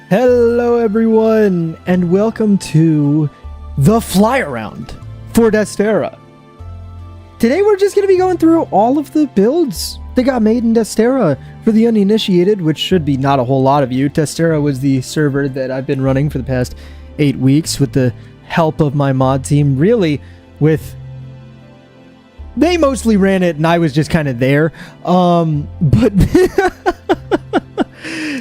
Hello everyone, and welcome to the fly around for Destera. Today we're just going to be going through all of the builds that got made in Destera. For the uninitiated, which should be not a whole lot of you, Destera was the server that I've been running for the past 8 weeks with the help of my mod team. Really, they mostly ran it and I was just kind of there. But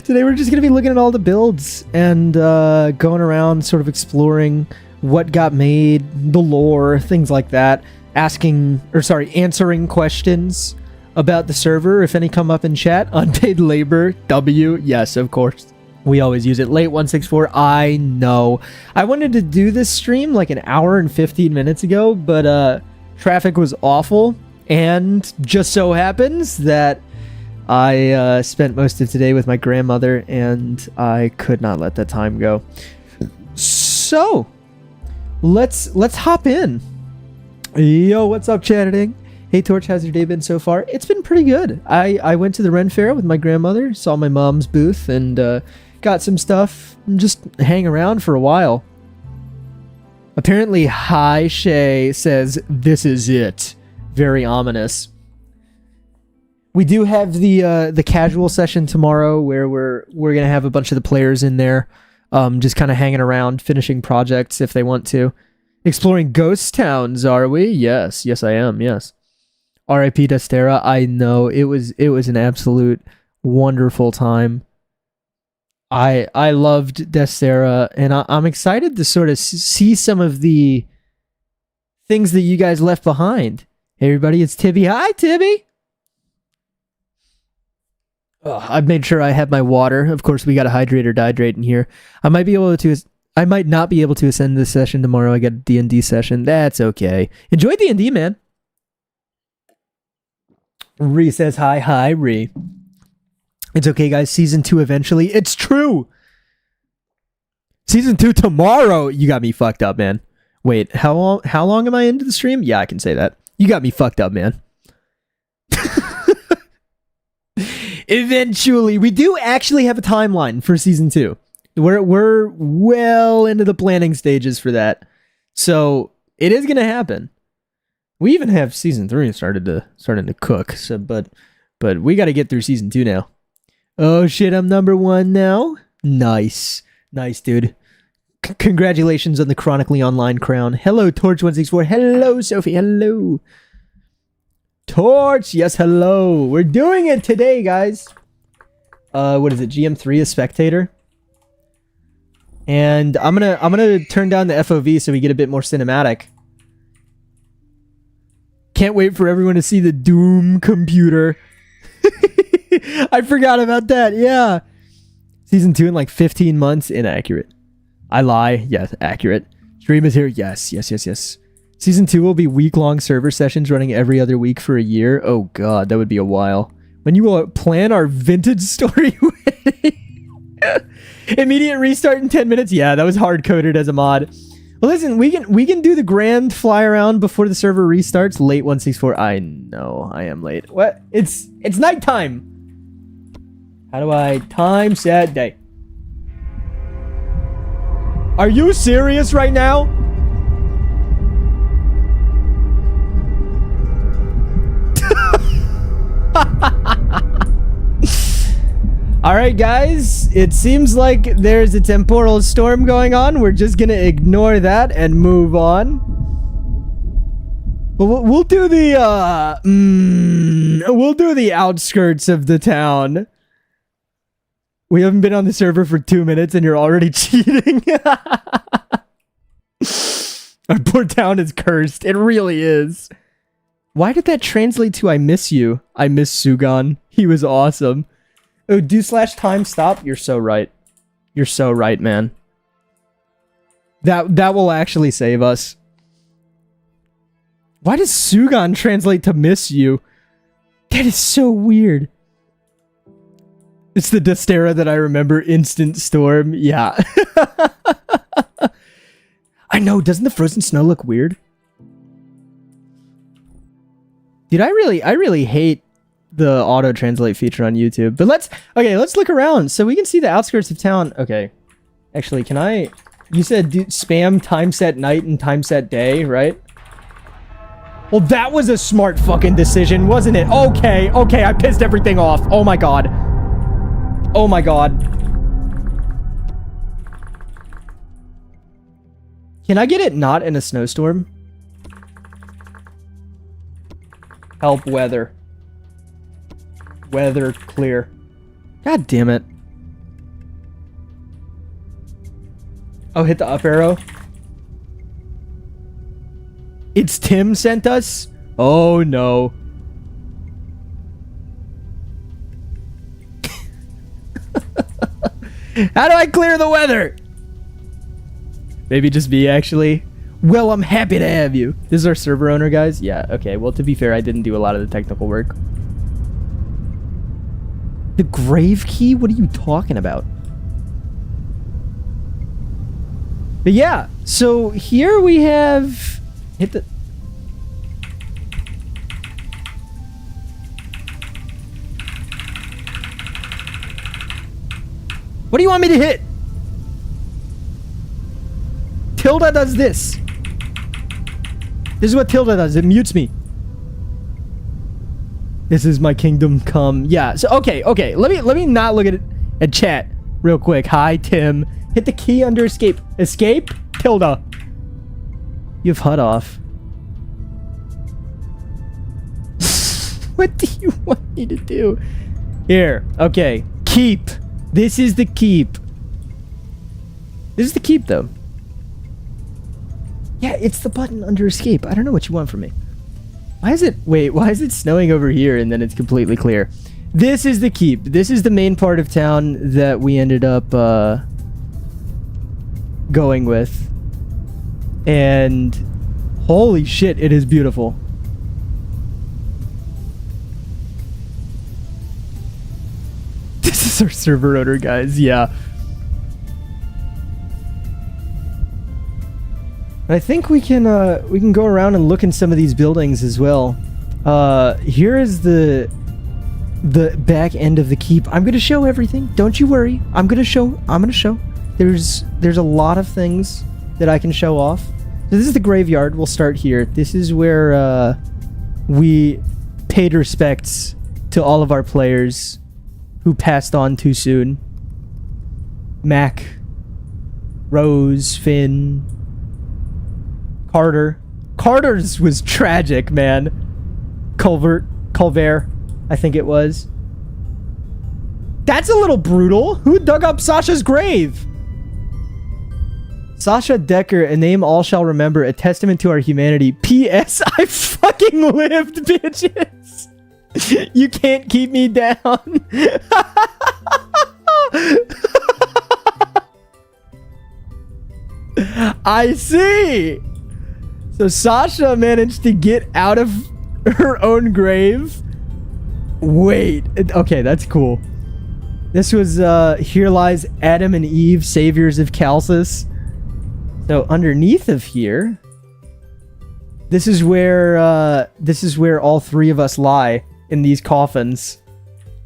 today we're just going to be looking at all the builds and going around sort of exploring what got made, the lore, things like that, answering questions about the server if any come up in chat. Unpaid labor, W, yes, of course. We always use it. Late 164, I know. I wanted to do this stream like an hour and 15 minutes ago, but traffic was awful, and just so happens that I spent most of today with my grandmother, and I could not let that time go. So, let's hop in. Yo, what's up, chatting? Hey, Torch, how's your day been so far? It's been pretty good. I went to the Ren Fair with my grandmother, saw my mom's booth, and got some stuff, and just hang around for a while. Apparently, Hi Shay says, this is it. Very ominous. We do have the casual session tomorrow where we're gonna have a bunch of the players in there, just kind of hanging around, finishing projects if they want to. Exploring ghost towns, are we? Yes, I am. Yes. R.I.P. Destera. I know it was an absolute wonderful time. I loved Destera, and I'm excited to sort of see some of the things that you guys left behind. Hey everybody, it's Tibby. Hi, Tibby. I've made sure I have my water. Of course, we got to hydrate or dihydrate in here. I might not be able to ascend this session tomorrow. I got a D&D session. That's okay. Enjoy D&D, man. Ree says hi. Hi, Ree. It's okay, guys. Season 2 eventually. It's true. Season 2 tomorrow. You got me fucked up, man. Wait, how long am I into the stream? Yeah, I can say that. You got me fucked up, man. Eventually. We do actually have a timeline for Season 2. We're well into the planning stages for that. So, it is going to happen. We even have Season 3 starting to cook. So, but we got to get through Season 2 now. Oh shit, I'm number 1 now. Nice, dude. Congratulations on the chronically online crown. Hello, Torch164. Hello, Sophie. Hello, Torch. Yes, hello. We're doing it today, guys. What is it? GM3 is spectator. And I'm gonna turn down the FOV so we get a bit more cinematic. Can't wait for everyone to see the Doom computer. I forgot about that. Yeah. Season 2 in like 15 months. Inaccurate. I lie. Yes, accurate. Stream is here. Yes. Season 2 will be week-long server sessions running every other week for a year. Oh god, that would be a while. When you will plan our vintage story wedding. Immediate restart in 10 minutes. Yeah, that was hard-coded as a mod. Well, listen, we can do the grand fly around before the server restarts. Late 164. I know, I am late. What? It's nighttime. How do I time set day? Are you serious right now? Alright guys, it seems like there's a temporal storm going on. We're just gonna ignore that and move on. But we'll do the outskirts of the town. We haven't been on the server for 2 minutes and you're already cheating. Our poor town is cursed. It really is. Why did that translate to I miss you? I miss Sugan. He was awesome. Oh, /time stop? You're so right. You're so right, man. That will actually save us. Why does Sugan translate to miss you? That is so weird. It's the Destera that I remember. Instant storm. Yeah. I know. Doesn't the frozen snow look weird? Dude, I really hate the auto translate feature on YouTube. But let's look around so we can see the outskirts of town. Okay. Actually, can I... You said spam time set night and time set day, right? Well, that was a smart fucking decision, wasn't it? Okay, I pissed everything off. Oh my god. Oh my god. Can I get it not in a snowstorm? Help weather. Weather clear. God damn it. Oh, hit the up arrow. It's Tim sent us? Oh no. How do I clear the weather? Maybe just me, actually. Well, I'm happy to have you. This is our server owner, guys? Yeah, okay. Well, to be fair, I didn't do a lot of the technical work. The grave key? What are you talking about? But yeah, so here we have... Hit the... What do you want me to hit? Tilda does this. This is what Tilda does. It mutes me. This is my kingdom come. Yeah, so okay. Let me not look at chat real quick. Hi, Tim. Hit the key under escape. Escape? Tilda. You have HUD off. What do you want me to do? Here. Okay. Keep. This is the keep. This is the keep, though. Yeah, it's the button under escape. I don't know what you want from me. Why is it... Wait, why is it snowing over here and then it's completely clear? This is the keep. This is the main part of town that we ended up going with. And holy shit, it is beautiful. This is our server owner, guys. Yeah. I think we can go around and look in some of these buildings as well. Here is the back end of the keep. I'm gonna show everything. Don't you worry. I'm gonna show. There's a lot of things that I can show off. So this is the graveyard. We'll start here. This is where we paid respects to all of our players who passed on too soon. Mac, Rose, Finn, Carter. Carter's was tragic, man. Culver, I think it was. That's a little brutal. Who dug up Sasha's grave? Sasha Decker, a name all shall remember, a testament to our humanity. P.S. I fucking lived, bitches. You can't keep me down. I see. So Sasha managed to get out of her own grave. Wait. Okay, that's cool. This was, here lies Adam and Eve, saviors of Calcis. So underneath of here, this is where all three of us lie in these coffins.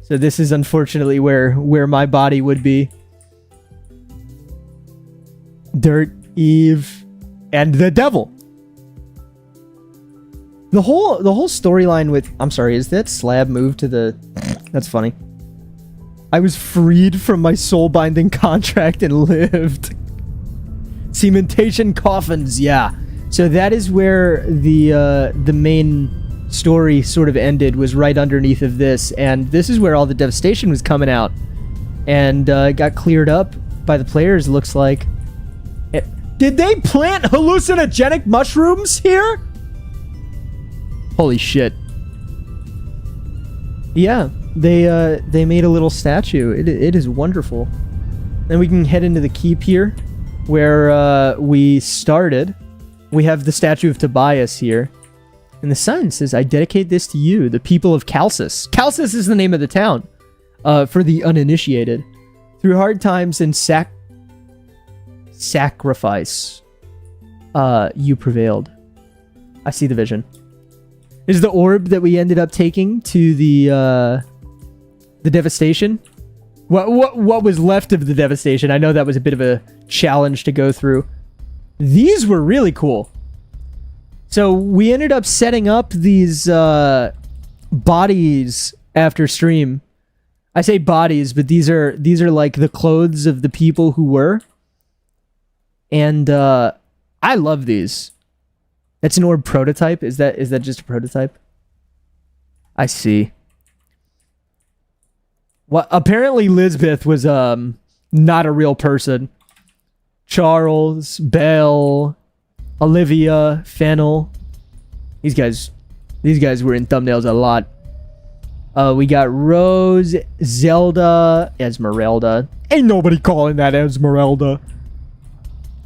So this is unfortunately where my body would be. Dirt, Eve, and the devil. The whole storyline with... I'm sorry, is that slab moved to the... That's funny. I was freed from my soul-binding contract and lived. Cementation coffins, yeah. So that is where the main story sort of ended, was right underneath of this. And this is where all the devastation was coming out. And it got cleared up by the players, looks like. Did they plant hallucinogenic mushrooms here? Holy shit. Yeah, they made a little statue. It is wonderful. Then we can head into the keep here, where we started. We have the statue of Tobias here. And the sign says, I dedicate this to you, the people of Calcis. Calcis is the name of the town, for the uninitiated. Through hard times and sacrifice, you prevailed. I see the vision. is the orb that we ended up taking to the devastation. What was left of the devastation? I know that was a bit of a challenge to go through. These were really cool. So we ended up setting up these bodies after stream. I say bodies, but these are like the clothes of the people who were. And I love these. That's an orb prototype. Is that just a prototype? I see. Well, apparently Lisbeth was not a real person. Charles, Belle, Olivia, Fennel. These guys were in thumbnails a lot. We got Rose, Zelda, Esmeralda. Ain't nobody calling that Esmeralda.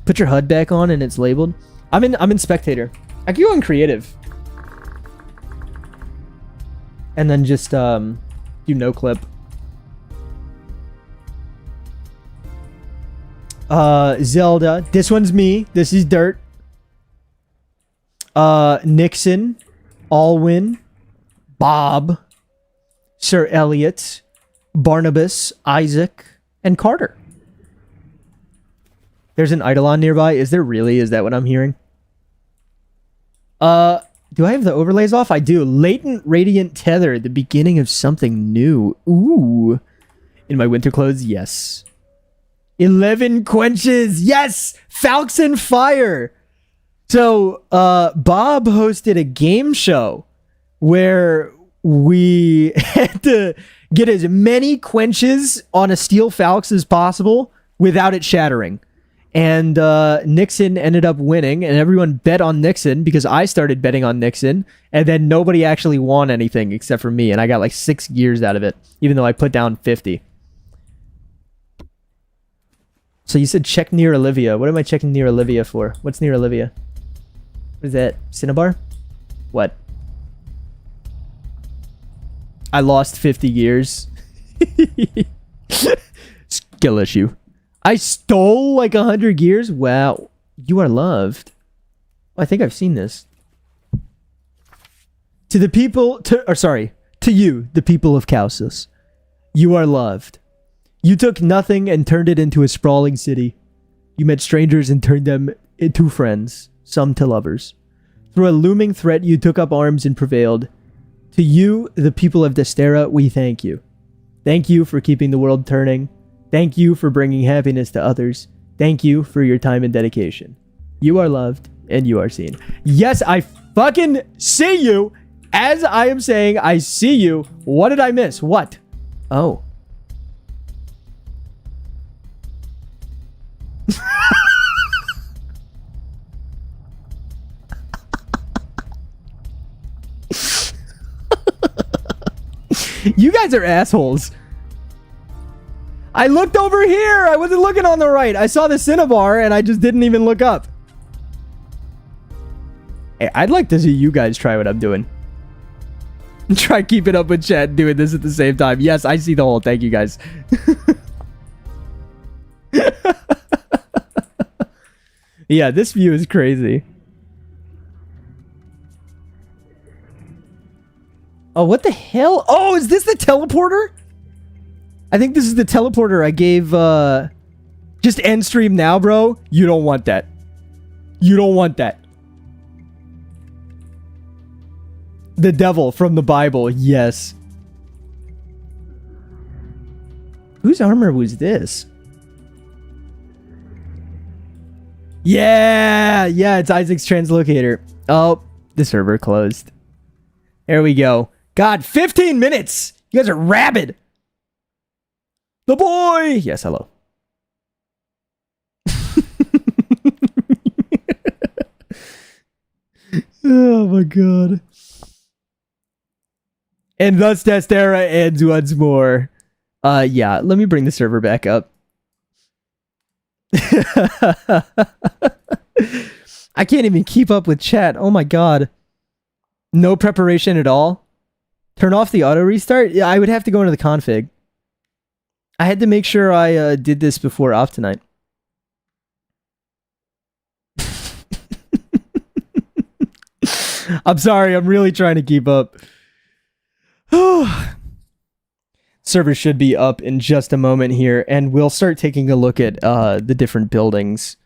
Put your HUD back on and it's labeled. I'm in spectator. I can go in creative. And then just do no clip. Zelda. This one's me. This is Dirt. Nixon. Alwyn. Bob. Sir Elliot. Barnabas. Isaac. And Carter. There's an Eidolon nearby. Is there really? Is that what I'm hearing? Do I have the overlays off? I do. Latent Radiant Tether. The beginning of something new. Ooh. In my winter clothes? Yes. 11 quenches. Yes! Falcons and Fire. So, Bob hosted a game show where we had to get as many quenches on a steel Falcons as possible without it shattering. And Nixon ended up winning, and everyone bet on Nixon because I started betting on Nixon, and then nobody actually won anything except for me, and I got like 6 gears out of it, even though I put down 50. So you said check near Olivia. What am I checking near Olivia for? What's near Olivia? What is that? Cinnabar? What? I lost 50 gears. Skill issue. I stole like 100 gears? Wow. You are loved. I think I've seen this. To the people... to you, the people of Kausus. You are loved. You took nothing and turned it into a sprawling city. You met strangers and turned them into friends, some to lovers. Through a looming threat, you took up arms and prevailed. To you, the people of Destera, we thank you. Thank you for keeping the world turning. Thank you for bringing happiness to others. Thank you for your time and dedication. You are loved and you are seen. Yes, I fucking see you. As I am saying, I see you. What did I miss? What? Oh. You guys are assholes. I looked over here. I wasn't looking on the right. I saw the Cinnabar and I just didn't even look up. Hey, I'd like to see you guys try what I'm doing. Try keeping up with chat and doing this at the same time. Yes, I see the whole. Thank you guys. Yeah, this view is crazy. Oh, what the hell? Oh, is this the teleporter? I think this is the teleporter I gave, just end stream now, bro. You don't want that. You don't want that. The devil from the Bible, yes. Whose armor was this? Yeah, it's Isaac's translocator. Oh, the server closed. There we go. God, 15 minutes! You guys are rabid! The boy! Yes, hello. Oh my god. And thus Destera ends once more. Yeah, let me bring the server back up. I can't even keep up with chat. Oh my god. No preparation at all? Turn off the auto restart? Yeah, I would have to go into the config. I had to make sure I did this before off tonight. I'm sorry. I'm really trying to keep up. Server should be up in just a moment here, and we'll start taking a look at the different buildings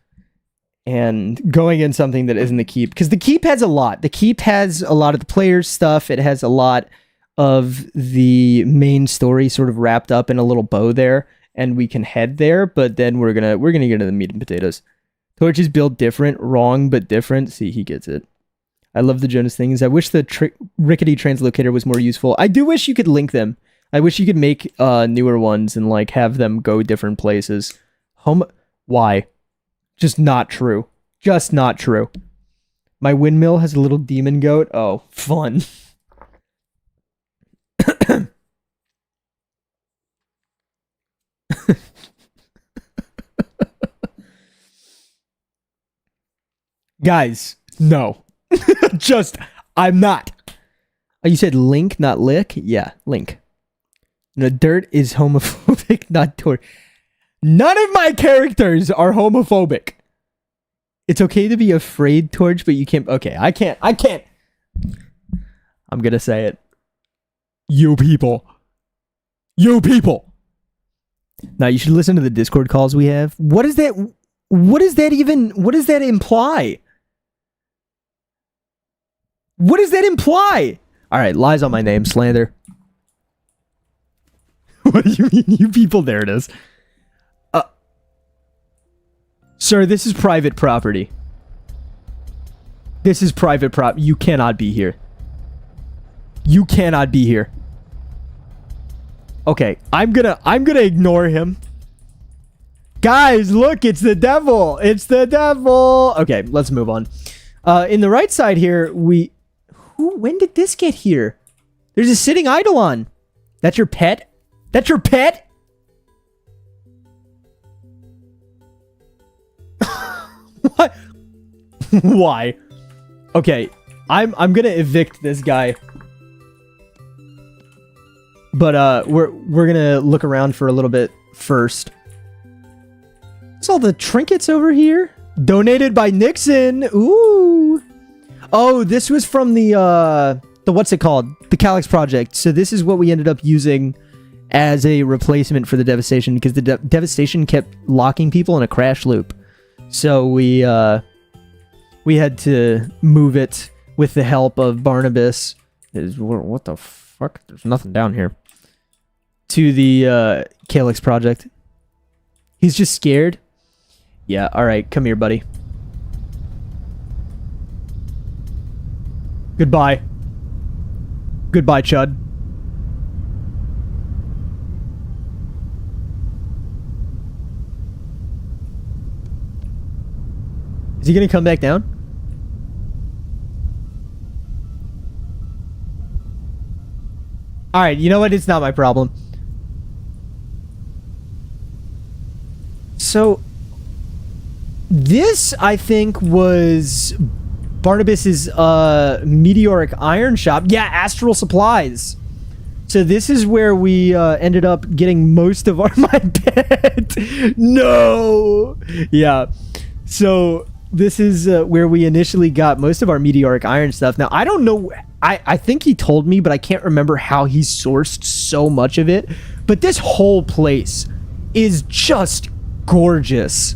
and going in something that isn't the keep, because the keep has a lot. The keep has a lot of the players' stuff. It has a lot of the main story sort of wrapped up in a little bow there, and we can head there. But then we're gonna get into the meat and potatoes. Torch is built different, wrong but different. See, he gets it. I love the Jonas things. I wish the rickety translocator was more useful. I do wish you could link them. I wish you could make newer ones and like have them go different places. Why? Just not true. Just not true. My windmill has a little demon goat. Oh, fun. Guys, no. I'm not. Oh, you said link, not lick? Yeah, link. No, dirt is homophobic, not Torch. None of my characters are homophobic. It's okay to be afraid, Torch, but you can't. Okay, I can't. I'm gonna say it. You people. You people. Now, you should listen to the Discord calls we have. What is that? What does that even... What does that imply? What does that imply? All right, lies on my name, slander. What do you mean, you people? There it is. Sir, this is private property. This is private prop. You cannot be here. You cannot be here. Okay, I'm gonna ignore him. Guys, look, it's the devil. It's the devil. Okay, let's move on. In the right side here, when did this get here? There's a sitting eidolon. That's your pet? That's your pet? What? Why? Okay, I'm gonna evict this guy. But we're gonna look around for a little bit first. What's all the trinkets over here? Donated by Nixon. Ooh. Oh, this was from the what's it called? The Calyx Project. So this is what we ended up using as a replacement for the Devastation, because the Devastation kept locking people in a crash loop. So we had to move it with the help of Barnabas. What the fuck? There's nothing down here. To the Calyx Project. He's just scared. Yeah, alright, come here, buddy. Goodbye. Goodbye, Chud. Is he gonna come back down? Alright, you know what? It's not my problem. So, this, I think, was Barnabas's meteoric iron shop. Yeah, Astral Supplies. So this is where we ended up getting most of our... My pet! No! Yeah. So this is where we initially got most of our meteoric iron stuff. Now, I don't know... I think he told me, but I can't remember how he sourced so much of it. But this whole place is just gorgeous.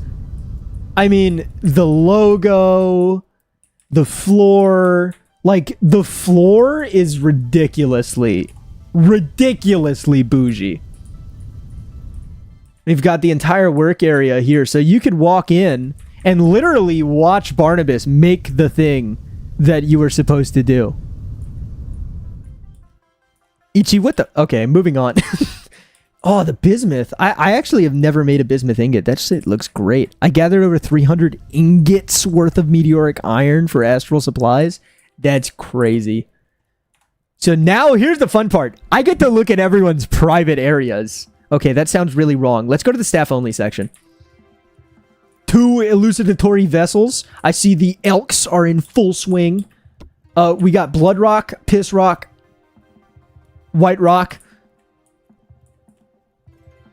I mean, the logo, the floor, like, the floor is ridiculously bougie. We've got the entire work area here, so you could walk in and literally watch Barnabas make the thing that you were supposed to do. Ichi, what the... Okay, moving on. Oh, the bismuth. I actually have never made a bismuth ingot. That shit looks great. I gathered over 300 ingots worth of meteoric iron for Astral Supplies. That's crazy. So now, here's the fun part. I get to look at everyone's private areas. Okay, that sounds really wrong. Let's go to the staff-only section. 2 elucidatory vessels. I see the elks are in full swing. We got Blood Rock, Piss Rock, White Rock,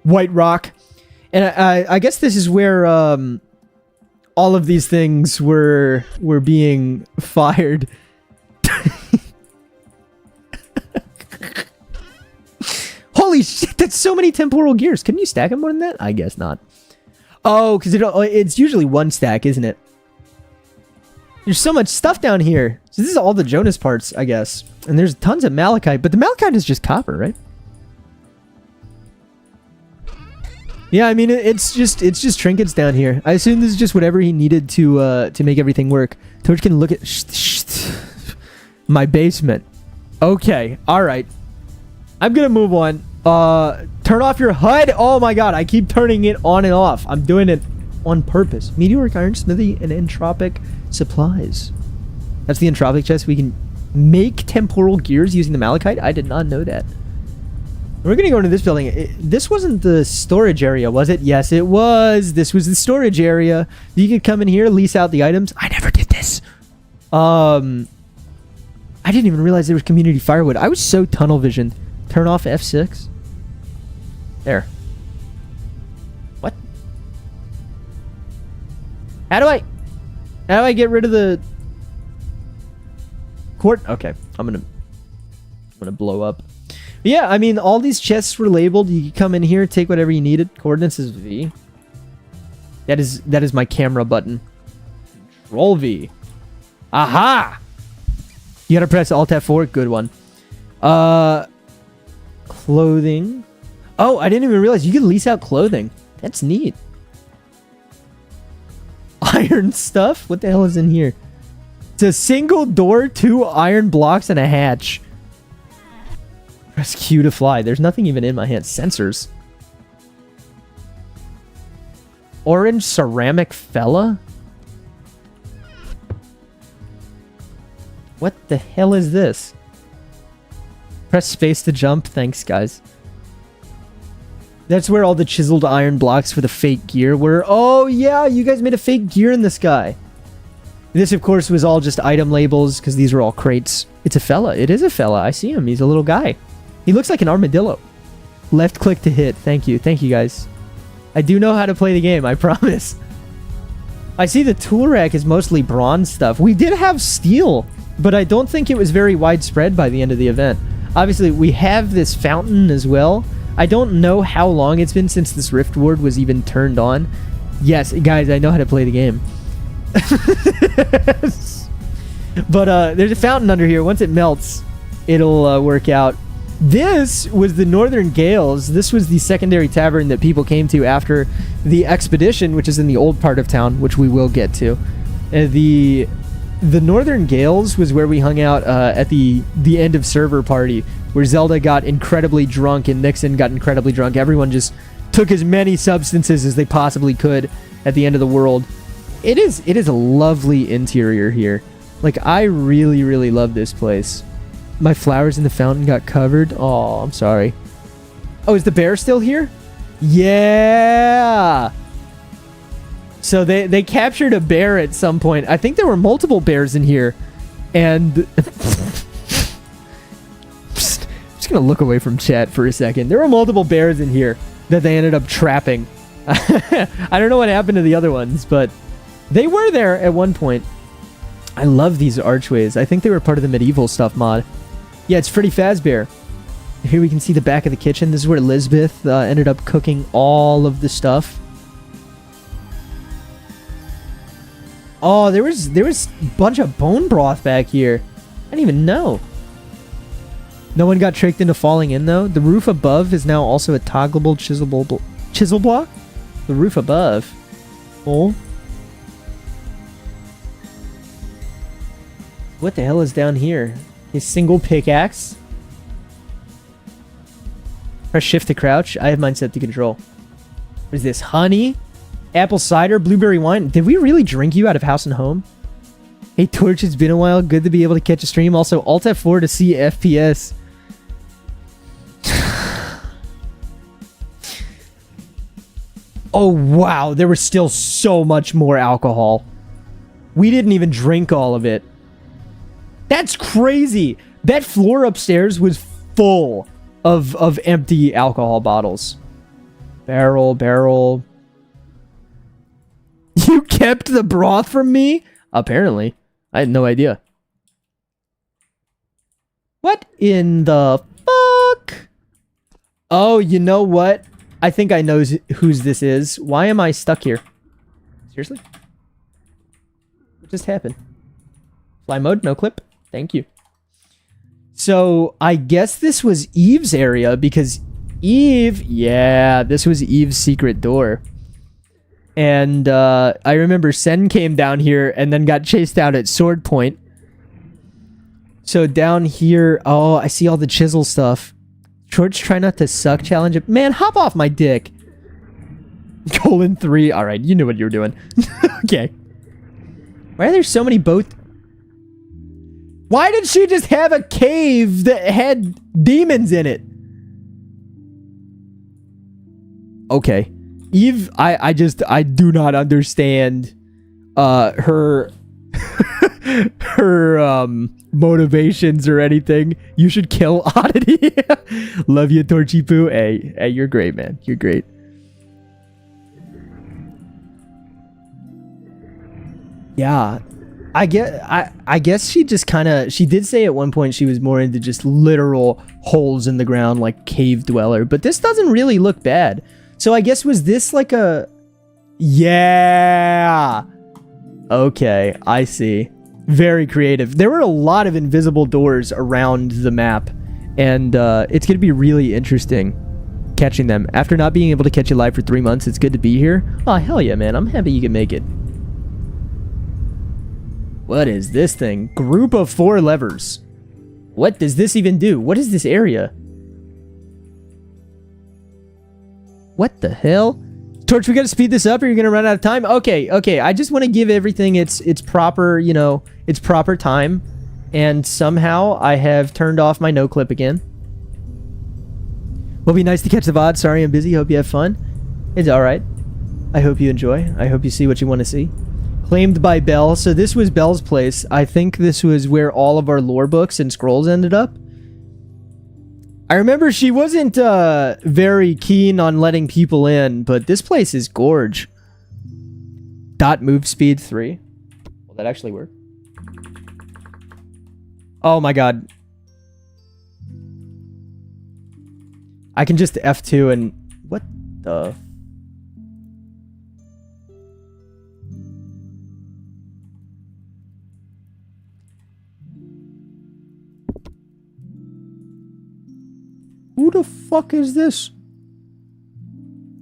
White Rock, and I guess this is where all of these things were being fired. Holy shit, that's so many temporal gears. Couldn't you stack them more than that? I guess not. Oh, because it's usually one stack, isn't it? There's so much stuff down here. So this is all the Jonas parts, I guess. And there's tons of malachite, but the malachite is just copper, right? Yeah, I mean, it's just trinkets down here. I assume this is just whatever he needed to make everything work. Torch can look at my basement. Okay, all right. I'm gonna move on. Turn off your HUD. Oh my god, I keep turning it on and off. I'm doing it on purpose. Meteoric iron smithy and entropic supplies. That's the entropic chest. We can make temporal gears using the malachite. I did not know that. We're gonna go into this building. This wasn't the storage area, was it? Yes, it was. This was the storage area. You could come in here, lease out the items. I never did this. I didn't even realize there was community firewood. I was so tunnel visioned. Turn off F6. There. What? How do I get rid of the court? Okay, I'm gonna blow up. But yeah, I mean, all these chests were labeled. You can come in here, take whatever you needed. Coordinates is V. That is my camera button. Control V. Aha! You gotta press Alt F4. Good one. Clothing. Oh, I didn't even realize you can lease out clothing. That's neat. Iron stuff? What the hell is in here? It's a single door, 2 iron blocks, and a hatch. Press Q to fly. There's nothing even in my hand. Sensors. Orange ceramic fella? What the hell is this? Press space to jump. Thanks, guys. That's where all the chiseled iron blocks for the fake gear were. Oh, yeah, you guys made a fake gear in the sky. This, of course, was all just item labels because these were all crates. It's a fella. It is a fella. I see him. He's a little guy. He looks like an armadillo. Left click to hit. Thank you. Thank you, guys. I do know how to play the game. I promise. I see the tool rack is mostly bronze stuff. We did have steel, but I don't think it was very widespread by the end of the event. Obviously, we have this fountain as well. I don't know how long it's been since this rift ward was even turned on. Yes, guys, I know how to play the game. But there's a fountain under here. Once it melts, it'll work out. This was the Northern Gales. This was the secondary tavern that people came to after the expedition, which is in the old part of town, which we will get to. The Northern Gales was where we hung out at the end of server party, where Zelda got incredibly drunk and Nixon got incredibly drunk. Everyone just took as many substances as they possibly could at the end of the world. It is a lovely interior here. Like, I really, really love this place. My flowers in the fountain got covered. Oh, I'm sorry. Oh, is the bear still here? Yeah! So they captured a bear at some point. I think there were multiple bears in here. And... just gonna look away from chat for a second. There were multiple bears in here that they ended up trapping. I don't know what happened to the other ones, but they were there at one point. I love these archways. I think they were part of the medieval stuff mod. Yeah, it's Freddy Fazbear. Here we can see the back of the kitchen. This is where Elizabeth ended up cooking all of the stuff. Oh, there was a bunch of bone broth back here. I didn't even know. No one got tricked into falling in, though. The roof above is now also a toggleable chisel block. The roof above. Oh. What the hell is down here? A single pickaxe. Press shift to crouch. I have mine set to control. What is this? Honey? Apple cider? Blueberry wine? Did we really drink you out of house and home? Hey, Torch, it's been a while. Good to be able to catch a stream. Also, Alt F4 to see FPS. Oh, wow. There was still so much more alcohol. We didn't even drink all of it. That's crazy. That floor upstairs was full of empty alcohol bottles. Barrel. You kept the broth from me? Apparently. I had no idea. What in the fuck? Oh, you know what? I think I know whose this is. Why am I stuck here? Seriously? What just happened? Fly mode, no clip. Thank you. So, I guess this was Eve's area because Eve... Yeah, this was Eve's secret door. And I remember Sen came down here and then got chased out at sword point. So down here... Oh, I see all the chisel stuff. George, try not to suck challenge. Man, hop off my dick. Colon 3. All right, you knew what you were doing. Okay. Why are there so many both? Why did she just have a cave that had demons in it? Okay. Eve, I do not understand her her motivations or anything. You should kill Oddity. Love you, Torchy Poo. Hey, you're great, man. You're great. Yeah. I guess she just kind of... She did say at one point she was more into just literal holes in the ground, like cave dweller. But this doesn't really look bad. So I guess was this like a... Yeah. Okay, I see. Very creative. There were a lot of invisible doors around the map. And it's going to be really interesting catching them. After not being able to catch you live for 3 months, it's good to be here. Oh, hell yeah, man. I'm happy you can make it. What is this thing? Group of 4 levers. What does this even do? What is this area? What the hell? Torch, we gotta speed this up or you're gonna run out of time? Okay. I just want to give everything its proper, you know, its proper time. And somehow I have turned off my no clip again. Will be nice to catch the VOD. Sorry I'm busy. Hope you have fun. It's alright. I hope you enjoy. I hope you see what you want to see. Claimed by Belle. So this was Belle's place. I think this was where all of our lore books and scrolls ended up. I remember she wasn't very keen on letting people in, but this place is gorge. Dot move speed 3. Will that actually work? Oh my god. I can just F2 and... What the... Who the fuck is this?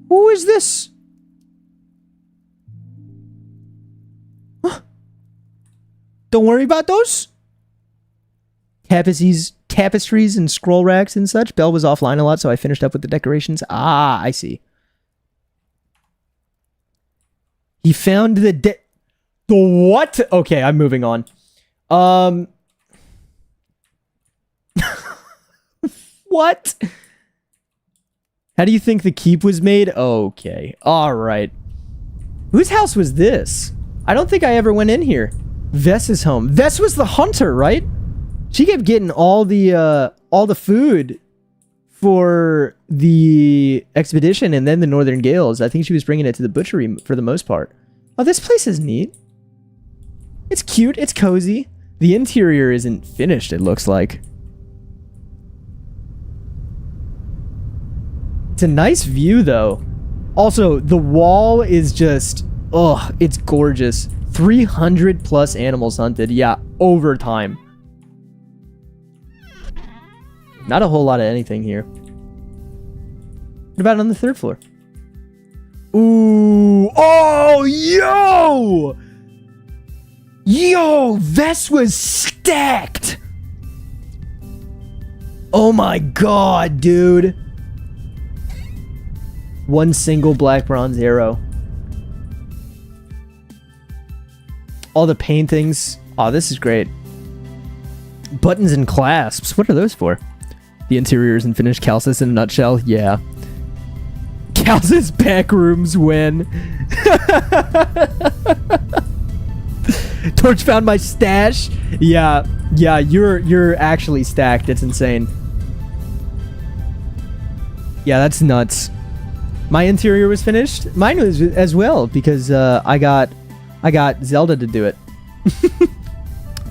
Who is this? Huh. Don't worry about those. Tapestries and scroll racks and such. Belle was offline a lot, so I finished up with the decorations. Ah, I see. He found the what? Okay, I'm moving on. What? How do you think the keep was made? Okay. Alright. Whose house was this? I don't think I ever went in here. Vess's home. Vess was the hunter, right? She kept getting all the food for the expedition and then the Northern Gales. I think she was bringing it to the butchery for the most part. Oh, this place is neat. It's cute. It's cozy. The interior isn't finished, it looks like. It's a nice view, though. Also, the wall is just... Ugh, it's gorgeous. 300 plus animals hunted. Yeah, over time. Not a whole lot of anything here. What about on the 3rd floor? Ooh. Oh, yo! Yo, Vess was stacked! Oh my god, dude. One single black bronze arrow. All the paintings. Oh, this is great. Buttons and clasps. What are those for? The interior isn't finished. Calcis in a nutshell. Yeah. Calcis back rooms win. Torch found my stash. Yeah, you're actually stacked. It's insane. Yeah, that's nuts. My interior was finished. Mine was as well because I got Zelda to do it.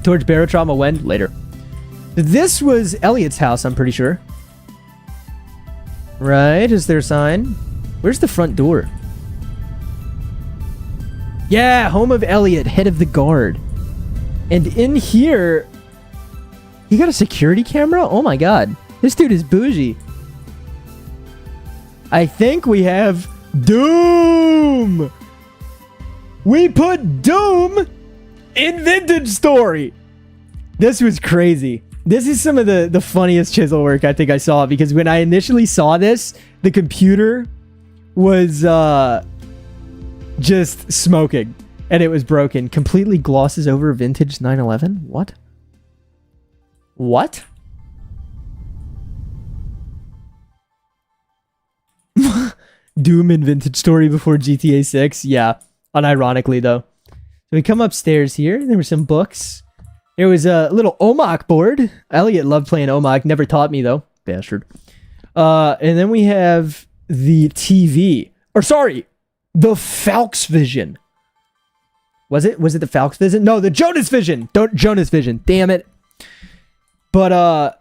Torch Barotrauma when? Later. This was Elliot's house, I'm pretty sure. Right, is there a sign? Where's the front door? Yeah, home of Elliot, head of the guard. And in here, he got a security camera? Oh my god. This dude is bougie. I think we have Doom! We put Doom in Vintage Story! This was crazy. This is some of the funniest chisel work I think I saw, because when I initially saw this, the computer was just smoking and it was broken. Completely glosses over vintage 911? What? What? Doom in Vintage Story before GTA 6? Yeah, unironically though. So we come upstairs here. There were some books. There was a little Omok board. Elliot loved playing Omok. Never taught me, though. Bastard. And then we have the TV. Or, sorry, the Falx Vision. Was it? Was it the Falx Vision? No, the Jonas Vision. Jonas Vision. Damn it. But,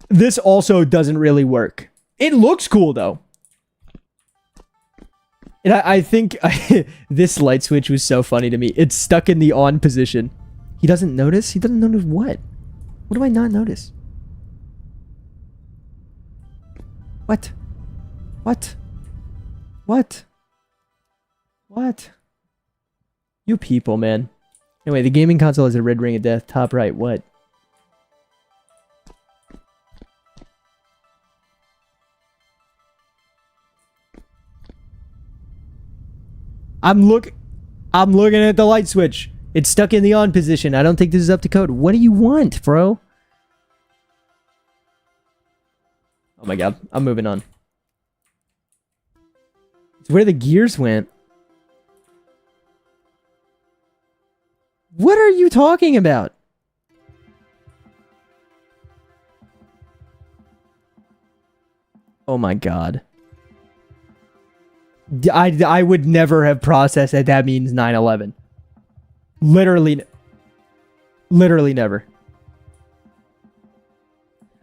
this also doesn't really work. It looks cool, though. And I think this light switch was so funny to me. It's stuck in the on position. He doesn't notice? He doesn't notice what? What do I not notice? What? What? What? What? You people, man. Anyway, the gaming console has a red ring of death. Top right, what? I'm looking at the light switch. It's stuck in the on position. I don't think this is up to code. What do you want, bro? Oh my god. I'm moving on. It's where the gears went. What are you talking about? Oh my god. I would never have processed that means 9/11. Literally never.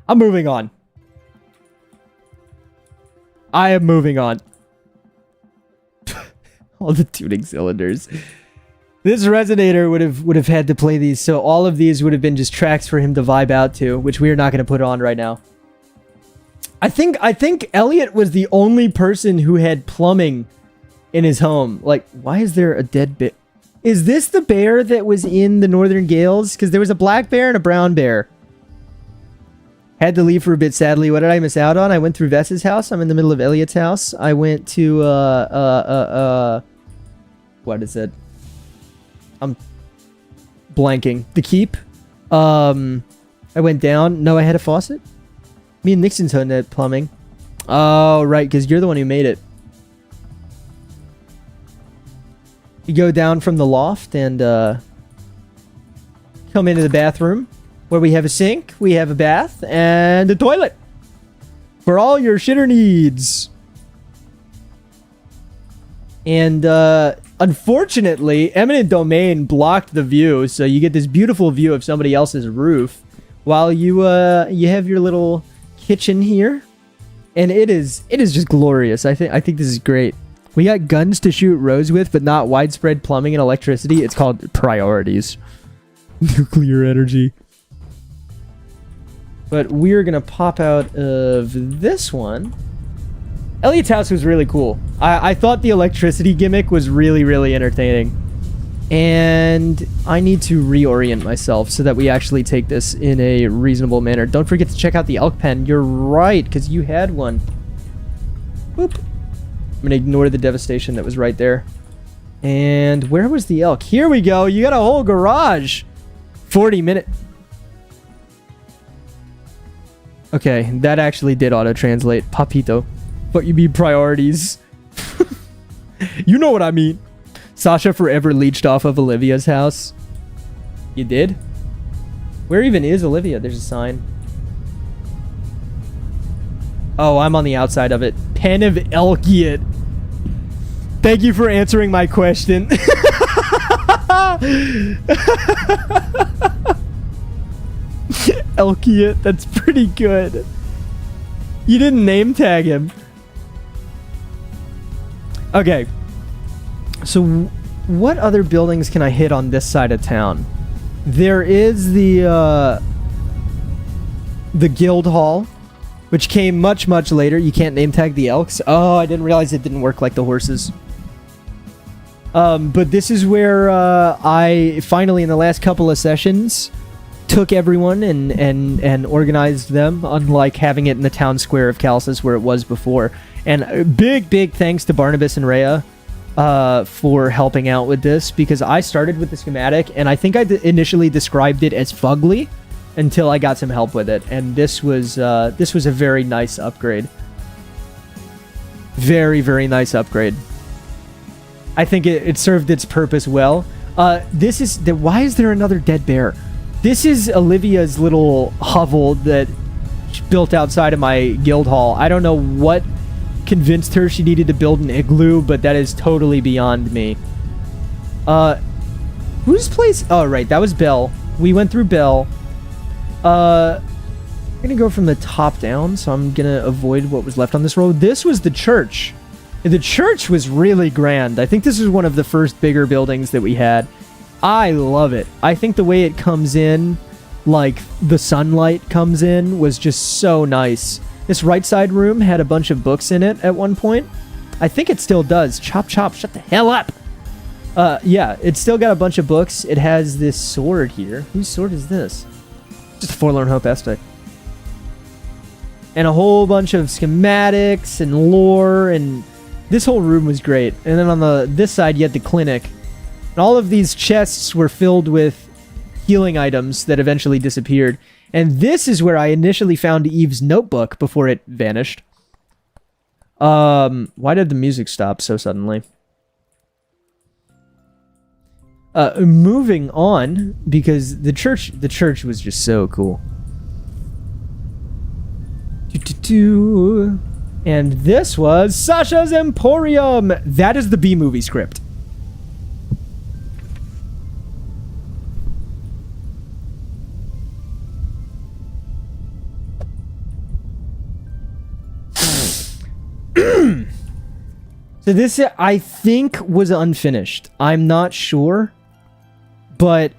I'm moving on. I am moving on. All the tuning cylinders. This resonator would have had to play these, so all of these would have been just tracks for him to vibe out to, which we are not going to put on right now. I think Elliot was the only person who had plumbing in his home. Like, why is there a dead bear? Is this the bear that was in the Northern Gales? Because there was a black bear and a brown bear. Had to leave for a bit, sadly. What did I miss out on? I went through Vess's house. I'm in the middle of Elliot's house. I went to, what is it? I'm blanking. The Keep. I went down. No, I had a faucet. Me and Nixon's home had plumbing. Oh, right, because you're the one who made it. You go down from the loft and come into the bathroom where we have a sink, we have a bath, and a toilet for all your shitter needs. And unfortunately, eminent domain blocked the view, so you get this beautiful view of somebody else's roof while you have your little kitchen here, and it is just glorious. I think this is great. We got guns to shoot rows with, but not widespread plumbing and electricity. It's called priorities. Nuclear energy. But we're gonna pop out of this one. Elliot's house was really cool. I thought the electricity gimmick was really, really entertaining. And I need to reorient myself so that we actually take this in a reasonable manner. Don't forget to check out the elk pen. You're right, because you had one. Boop. I'm going to ignore the devastation that was right there. And where was the elk? Here we go. You got a whole garage. 40 minutes. Okay, that actually did auto-translate. Papito. But you mean priorities. You know what I mean. Sasha forever leached off of Olivia's house. You did? Where even is Olivia? There's a sign. Oh, I'm on the outside of it. Pen of Elkiot. Thank you for answering my question. Elkiot, that's pretty good. You didn't name tag him. Okay. So what other buildings can I hit on this side of town? There is the guild hall, which came much, much later. You can't name tag the elks. Oh, I didn't realize it didn't work like the horses. But this is where I finally, in the last couple of sessions, took everyone and organized them, unlike having it in the town square of Calcis where it was before. And big thanks to Barnabas and Rhea for helping out with this, because I started with the schematic, and I think I initially described it as fugly until I got some help with it. And this was a very nice upgrade. Very, very nice upgrade. I think it served its purpose well. Why is there another dead bear? This is Olivia's little hovel that she built outside of my guild hall. I don't know what convinced her she needed to build an igloo, but that is totally beyond me. Whose place? Oh, right, that was Belle. We went through Belle. I'm gonna go from the top down, so I'm gonna avoid what was left on this road. This was the church. The church was really grand. I think this is one of the first bigger buildings that we had. I love it. I think the way it comes in, like the sunlight comes in, was just so nice. This right side room had a bunch of books in it at one point. I think it still does. Chop, shut the hell up. Yeah, it's still got a bunch of books. It has this sword here. Whose sword is this? Just a Forlorn Hope aspect. And a whole bunch of schematics and lore, and this whole room was great. And then on this side, you had the clinic. And all of these chests were filled with healing items that eventually disappeared. And this is where I initially found Eve's notebook before it vanished. Why did the music stop so suddenly? Moving on, because the church was just so cool. And this was Sasha's Emporium. That is the B-movie script. So this, I think, was unfinished. I'm not sure, but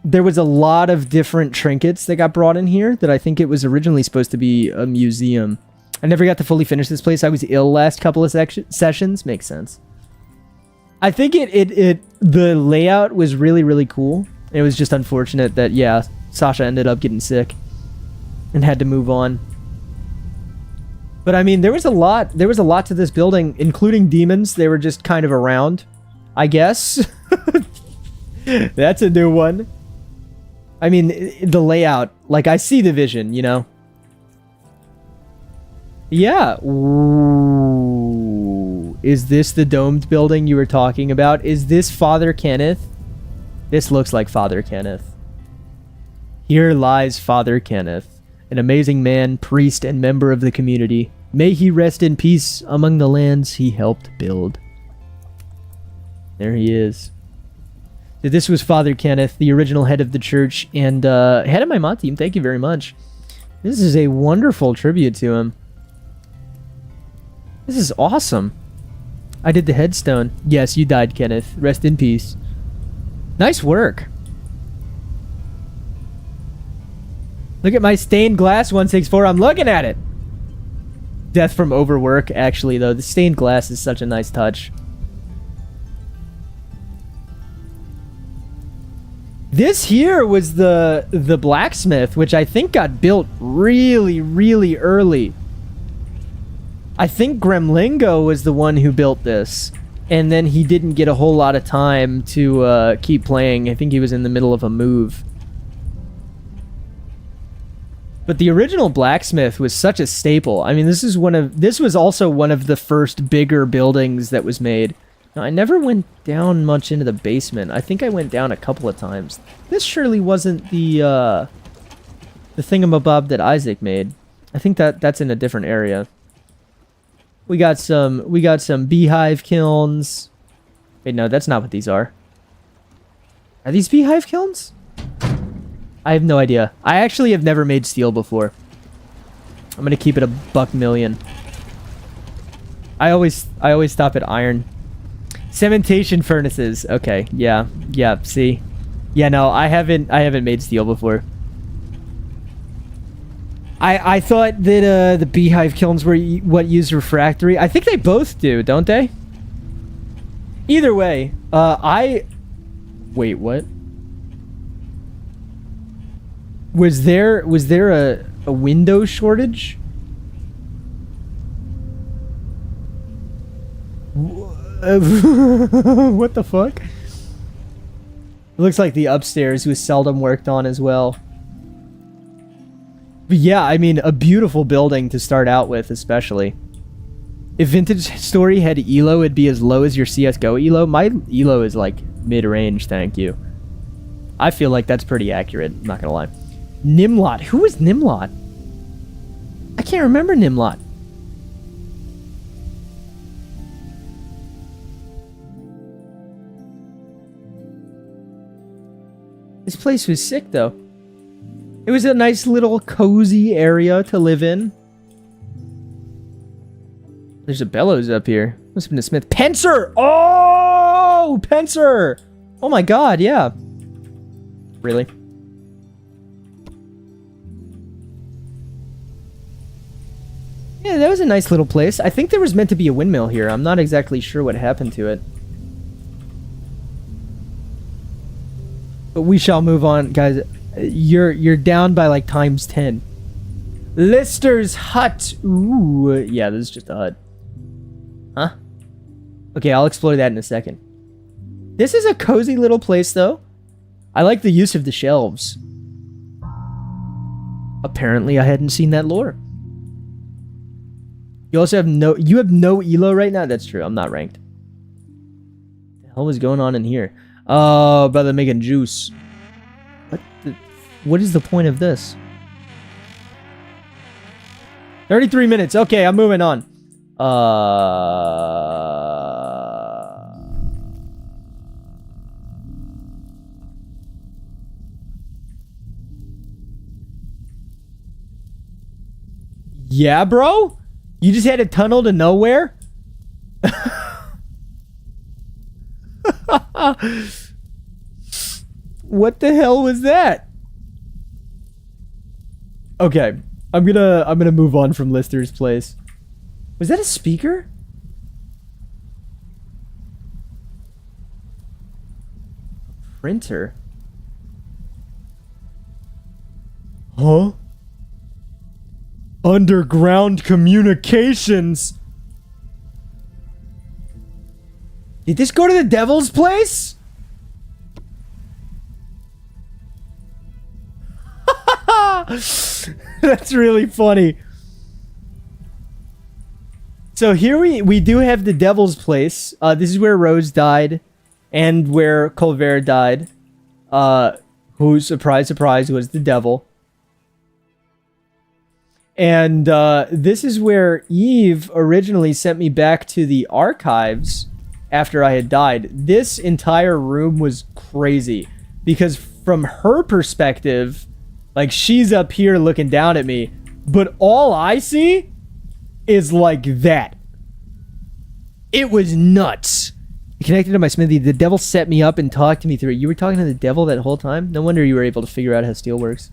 there was a lot of different trinkets that got brought in here that I think it was originally supposed to be a museum. I never got to fully finish this place. I was ill last couple of sessions. Makes sense. I think the layout was really, really cool. It was just unfortunate that, yeah, Sasha ended up getting sick and had to move on. But I mean, there was a lot to this building, including demons. They were just kind of around, I guess. That's a new one. I mean, the layout, like, I see the vision, you know? Yeah. Ooh. Is this the domed building you were talking about? Is this Father Kenneth? This looks like Father Kenneth. Here lies Father Kenneth, an amazing man, priest, and member of the community. May he rest in peace among the lands he helped build. There he is. So this was Father Kenneth, the original head of the church, and head of my mod team. Thank you very much. This is a wonderful tribute to him. This is awesome. I did the headstone. Yes, you died, Kenneth. Rest in peace. Nice work. Look at my stained glass 164. I'm looking at it. Death from overwork, actually, though. The stained glass is such a nice touch. This here was the blacksmith, which I think got built really, really early. I think Gremlingo was the one who built this, and then he didn't get a whole lot of time to keep playing. I think he was in the middle of a move. But the original blacksmith was such a staple. I mean, this was also one of the first bigger buildings that was made. Now, I never went down much into the basement. I think I went down a couple of times. This surely wasn't the thingamabob that Isaac made. I think that's in a different area. We got some beehive kilns. Wait, no, that's not what these are. Are these beehive kilns? I have no idea. I actually have never made steel before. I'm gonna keep it a $1,000,000. I always stop at iron. Cementation furnaces. Okay, yeah, see. Yeah, no, I haven't made steel before. I thought that the beehive kilns were what used refractory. I think they both do, don't they? Either way, wait, what? Was there a window shortage? What the fuck? It looks like the upstairs was seldom worked on as well. But yeah, I mean, a beautiful building to start out with, especially. If Vintage Story had ELO, it'd be as low as your CSGO ELO. My ELO is like mid-range, thank you. I feel like that's pretty accurate, I'm not gonna lie. Nimlot. Who is Nimlot? I can't remember Nimlot. This place was sick, though. It was a nice little cozy area to live in. There's a bellows up here. Must have been a smith. Pencer! Oh! Pencer! Oh my god, yeah. Really? Yeah, that was a nice little place. I think there was meant to be a windmill here. I'm not exactly sure what happened to it. But we shall move on, guys. You're down by like times 10. Lister's hut. Ooh, yeah, this is just a hut. Huh? Okay, I'll explore that in a second. This is a cozy little place, though. I like the use of the shelves. Apparently, I hadn't seen that lore. You also have no elo right now? That's true. I'm not ranked. What the hell is going on in here? Oh, brother making juice. What is the point of this? 33 minutes. Okay, I'm moving on. Yeah, bro? You just had a tunnel to nowhere? What the hell was that? Okay, I'm gonna move on from Lister's place. Was that a speaker? A printer? Huh? Underground communications. Did this go to the devil's place? That's really funny. So here we do have the devil's place. This is where Rose died and where Colbert died. Who, surprise, surprise, was the devil. And this is where Eve originally sent me back to the archives after I had died. This entire room was crazy because from her perspective, like, she's up here looking down at me, but all I see is like that. It was nuts. Connected to my smithy, the devil set me up and talked to me through it. You were talking to the devil that whole time? No wonder you were able to figure out how steel works.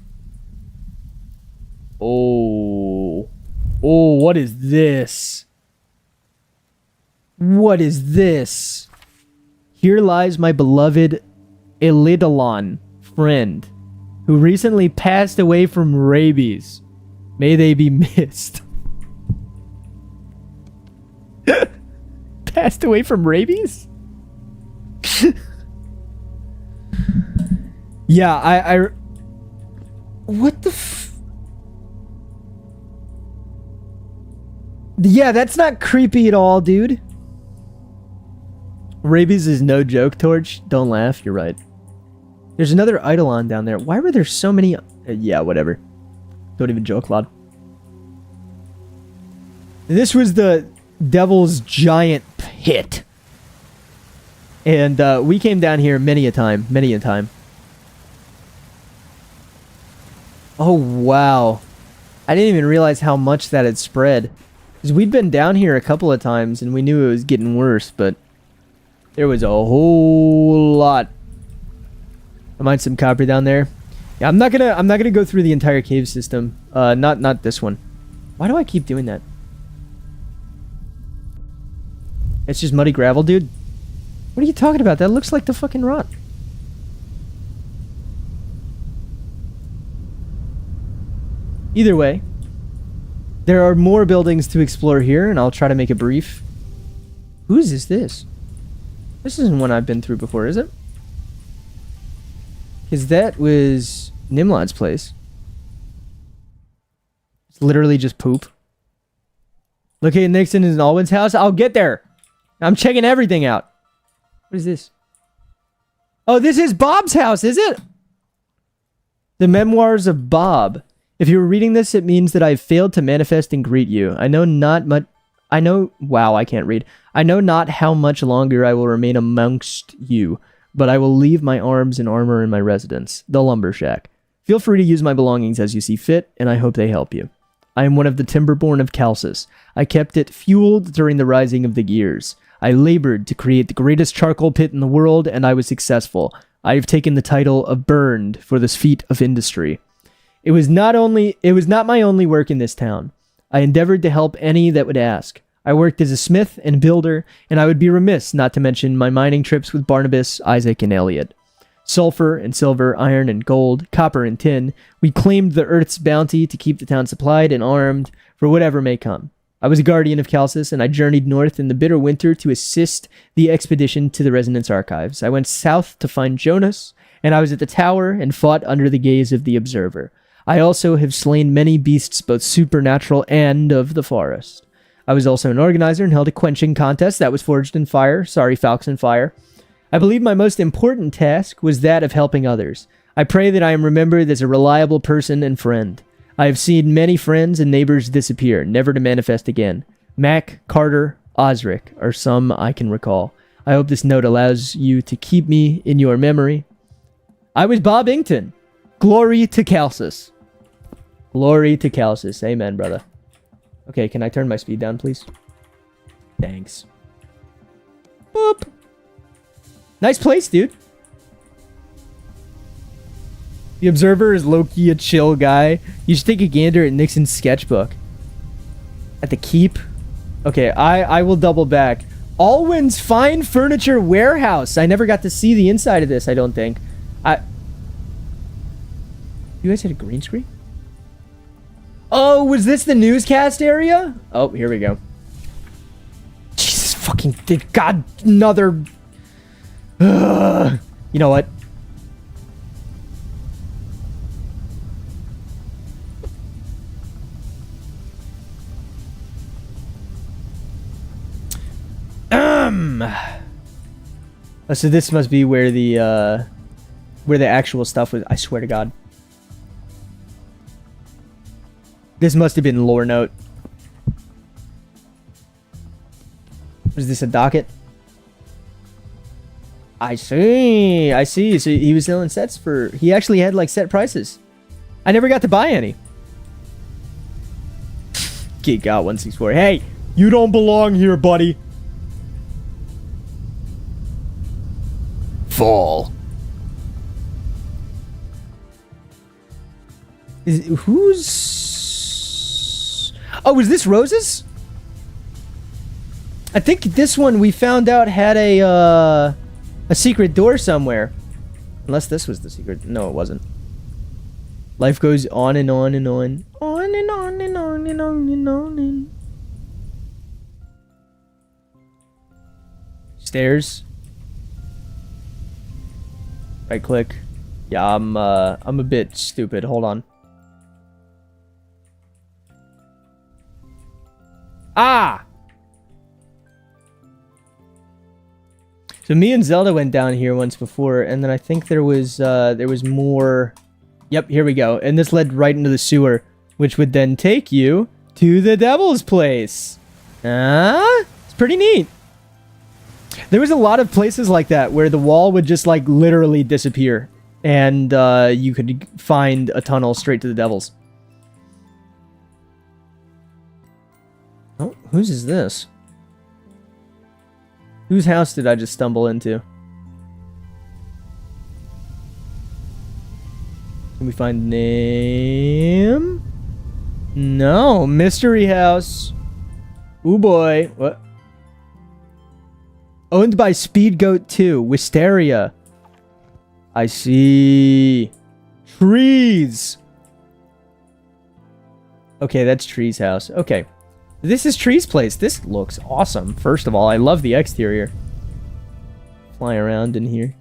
Oh, what is this? What is this? Here lies my beloved Elidolon friend, who recently passed away from rabies. May they be missed. Passed away from rabies? Yeah, I what the yeah, that's not creepy at all, dude. Rabies is no joke, Torch. Don't laugh, you're right. There's another Eidolon down there. Why were there so many... yeah, whatever. Don't even joke, Lod. This was the devil's giant pit. And we came down here many a time. Many a time. Oh, wow. I didn't even realize how much that had spread. Because we'd been down here a couple of times and we knew it was getting worse, but there was a whole lot. I might some copper down there. Yeah, I'm not gonna go through the entire cave system. Not this one. Why do I keep doing that? It's just muddy gravel, dude. What are you talking about? That looks like the fucking rock. Either way, there are more buildings to explore here, and I'll try to make it brief. Whose is this? This isn't one I've been through before, is it? Because that was Nimlad's place. It's literally just poop. Located next to his Alwyn's house? I'll get there. I'm checking everything out. What is this? Oh, this is Bob's house, is it? The Memoirs of Bob. If you were reading this, it means that I've failed to manifest and greet you. Wow, I can't read. I know not how much longer I will remain amongst you, but I will leave my arms and armor in my residence, the lumber shack. Feel free to use my belongings as you see fit, and I hope they help you. I am one of the Timberborn of Calcis. I kept it fueled during the rising of the years. I labored to create the greatest charcoal pit in the world, and I was successful. I have taken the title of Burned for this feat of industry. It was not my only work in this town. I endeavored to help any that would ask. I worked as a smith and builder, and I would be remiss not to mention my mining trips with Barnabas, Isaac, and Elliot. Sulfur and silver, iron and gold, copper and tin, we claimed the earth's bounty to keep the town supplied and armed for whatever may come. I was a guardian of Calcis, and I journeyed north in the bitter winter to assist the expedition to the Resonance Archives. I went south to find Jonas, and I was at the tower and fought under the gaze of the Observer. I also have slain many beasts, both supernatural and of the forest. I was also an organizer and held a quenching contest that was forged in fire. Sorry, Falcons and Fire. I believe my most important task was that of helping others. I pray that I am remembered as a reliable person and friend. I have seen many friends and neighbors disappear, never to manifest again. Mac, Carter, Osric are some I can recall. I hope this note allows you to keep me in your memory. I was Bob Ington. Glory to Calcis. Glory to Calcis. Amen, brother. Okay, can I turn my speed down, please? Thanks. Boop. Nice place, dude. The Observer is low-key a chill guy. You should take a gander at Nixon's sketchbook. At the Keep? Okay, I will double back. Alwyn's Fine Furniture Warehouse. I never got to see the inside of this, I don't think. You guys had a green screen? Oh, was this the newscast area? Oh, here we go. Jesus fucking... God, another... You know what? Oh, so this must be where the actual stuff was. I swear to God. This must have been lore note. Was this a docket? I see. I see. So he was selling sets for... He actually had, like, set prices. I never got to buy any. Geek out 164. Hey, you don't belong here, buddy. Fall. Who's... Oh, is this Rose's? I think this one we found out had a secret door somewhere. Unless this was the secret. No, it wasn't. Life goes on and on and on. On and on and on and on and on and... Stairs. Right click. Yeah, I'm a bit stupid. Hold on. Ah! So me and Zelda went down here once before, and then I think there was more... Yep, here we go. And this led right into the sewer, which would then take you to the Devil's Place. It's pretty neat. There was a lot of places like that where the wall would just, like, literally disappear. And you could find a tunnel straight to the Devil's. Oh, Whose is this? Whose house did I just stumble into? Can we find name? No, mystery house. Ooh boy, what? Owned by Speed Goat 2, Wisteria. I see. Trees. Okay, that's Tree's house. Okay. This is Tree's place. This looks awesome. First of all, I love the exterior. Fly around in here.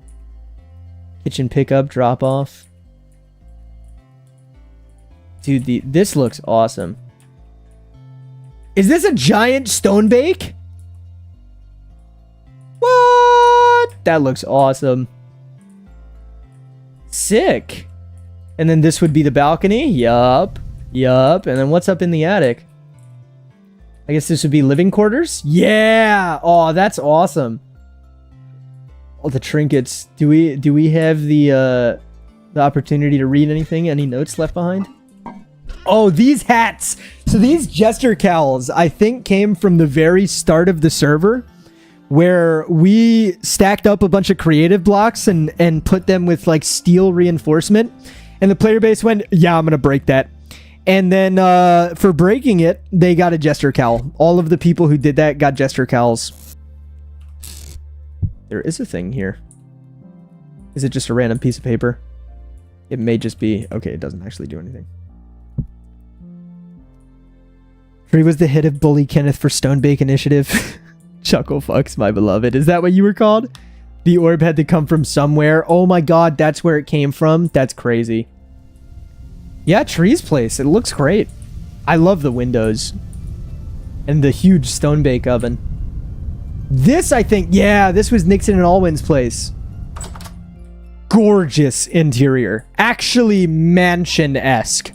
Kitchen pickup, drop off. Dude, this looks awesome. Is this a giant stone bake? What? That looks awesome. Sick. And then this would be the balcony. Yup. Yup. And then what's up in the attic? I guess this would be living quarters? Yeah! Oh, that's awesome. All the trinkets. Do we have the opportunity to read anything? Any notes left behind? Oh, these hats! So these jester cowls, I think, came from the very start of the server, where we stacked up a bunch of creative blocks and put them with, like, steel reinforcement. And the player base went, yeah, I'm gonna break that. And then for breaking it, they got a jester cowl. All of the people who did that got jester cowls. There is a thing here. Is it just a random piece of paper? It may just be... Okay, it doesn't actually do anything. Tree was the hit of Bully Kenneth for Stonebake Initiative. Chuckle fucks, my beloved. Is that what you were called? The orb had to come from somewhere. Oh my god, that's where it came from? That's crazy. Yeah, Tree's place. It looks great. I love the windows. And the huge Stonebake oven. This, I think... Yeah, this was Nixon and Alwyn's place. Gorgeous interior. Actually mansion-esque.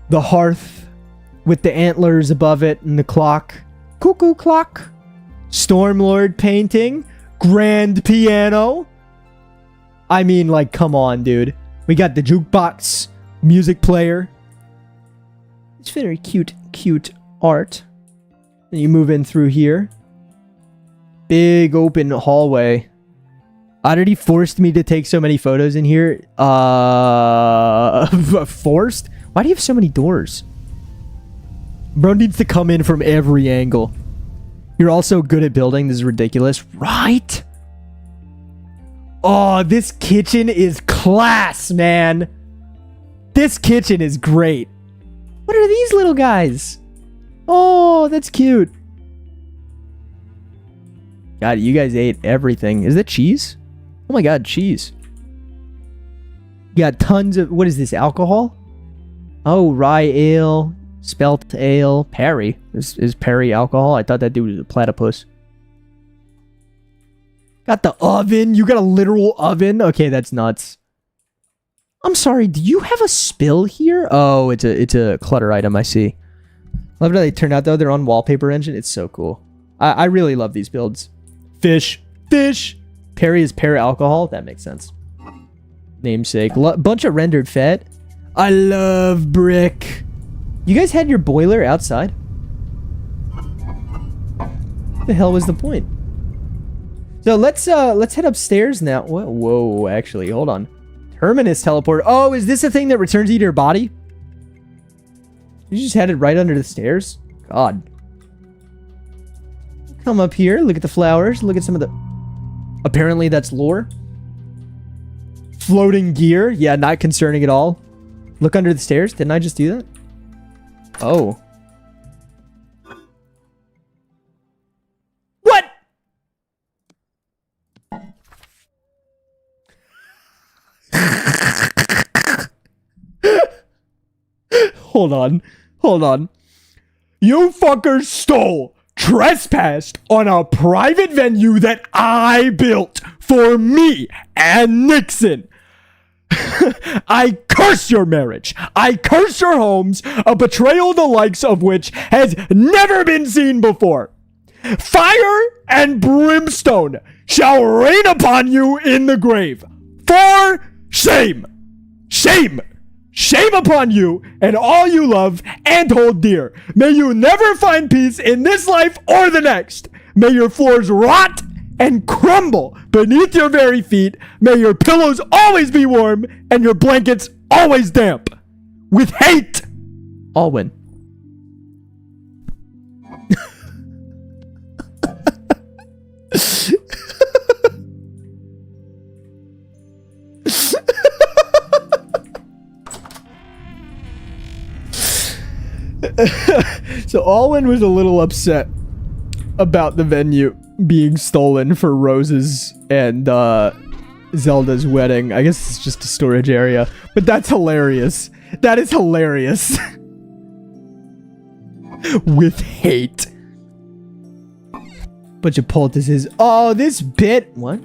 The hearth with the antlers above it and the clock. Cuckoo clock. Stormlord painting. Grand piano. I mean, like, come on, dude. We got the jukebox. Music player. It's very cute art. And you move in through here. Big open hallway. Oddity forced me to take so many photos in here. Forced? Why do you have so many doors? Bro needs to come in from every angle. You're also good at building. This is ridiculous. Right? Oh, this kitchen is class, man. This kitchen is great. What are these little guys? Oh, that's cute. God, you guys ate everything. Is that cheese? Oh my god, cheese. You got tons of... What is this, alcohol? Oh, rye ale. Spelt ale. Perry. Is Perry alcohol? I thought that dude was a platypus. Got the oven. You got a literal oven? Okay, that's nuts. I'm sorry, do you have a spill here? Oh, it's a clutter item, I see. Love how they turn out, though. They're on wallpaper engine. It's so cool. I really love these builds. Fish. Fish. Perry is pear alcohol. That makes sense. Namesake. Bunch of rendered fat. I love brick. You guys had your boiler outside? What the hell was the point? So let's head upstairs now. Whoa, actually, hold on. Terminus teleport. Oh, is this a thing that returns you to your body? You just had it right under the stairs? God. Come up here, look at the flowers, look at some of the... Apparently that's lore. Floating gear. Yeah, not concerning at all. Look under the stairs. Didn't I just do that? Oh. What? Hold on. Hold on. You fuckers stole, trespassed on a private venue that I built for me and Nixon. I curse your marriage. I curse your homes, a betrayal the likes of which has never been seen before. Fire and brimstone shall rain upon you in the grave. For shame. Shame. Shame upon you and all you love and hold dear. May you never find peace in this life or the next. May your floors rot and crumble beneath your very feet. May your pillows always be warm and your blankets always damp. With hate, Alwyn. So Alwyn was a little upset about the venue being stolen for Rose's and Zelda's wedding. I guess it's just a storage area, but that's hilarious. That is hilarious. With hate. Bunch of poultices. Oh, this bit. What?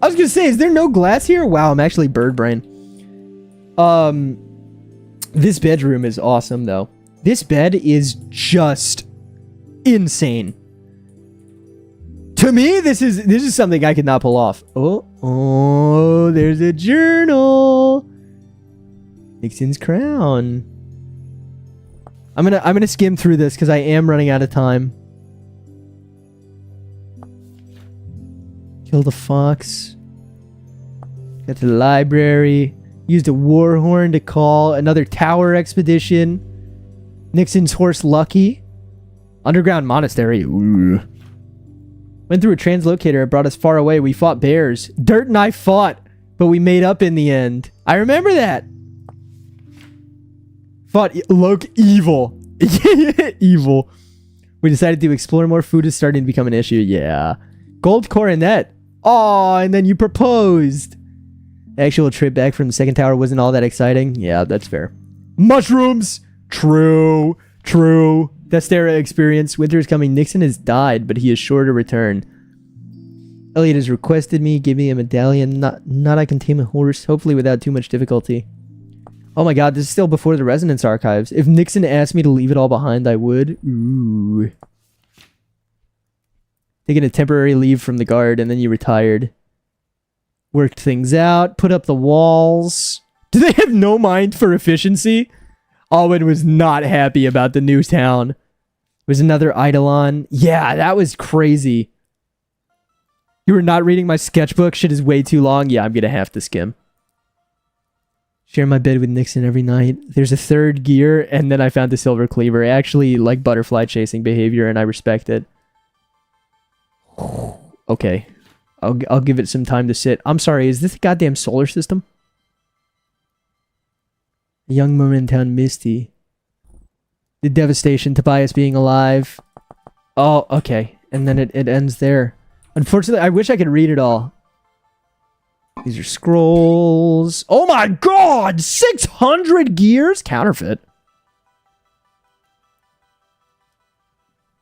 I was gonna say, is there no glass here? Wow, I'm actually bird brain. This bedroom is awesome, though. This bed is just insane. To me, this is something I could not pull off. Oh, there's a journal. Nixon's crown. I'm gonna skim through this because I am running out of time. Killed a fox. Got to the library. Used a war horn to call. Another tower expedition. Nixon's horse Lucky. Underground monastery. Ooh. Went through a translocator. It brought us far away. We fought bears. Dirt and I fought, but we made up in the end. I remember that. Fought Loke evil. Evil. We decided to explore more. Food is starting to become an issue. Yeah. Gold coronet. Oh, and then you proposed. The actual trip back from the second tower wasn't all that exciting. Yeah, that's fair. Mushrooms. True. True. Destera experience. Winter is coming. Nixon has died, but he is sure to return. Elliot has requested me. Give me a medallion. Not I can tame a horse. Hopefully without too much difficulty. Oh my god, this is still before the Resonance Archives. If Nixon asked me to leave it all behind, I would. Ooh. Taking a temporary leave from the guard, and then you retired. Worked things out. Put up the walls. Do they have no mind for efficiency? Alwyn was not happy about the new town. Was another Eidolon. Yeah, that was crazy. You were not reading my sketchbook? Shit is way too long. Yeah, I'm gonna have to skim. Share my bed with Nixon every night. There's a third gear, and then I found the silver cleaver. I actually like butterfly chasing behavior, and I respect it. Okay. I'll give it some time to sit. I'm sorry, is this a goddamn solar system? A young woman in town, Misty. The devastation, Tobias being alive. Oh, okay. And then it ends there. Unfortunately, I wish I could read it all. These are scrolls. Oh my god! 600 gears? Counterfeit.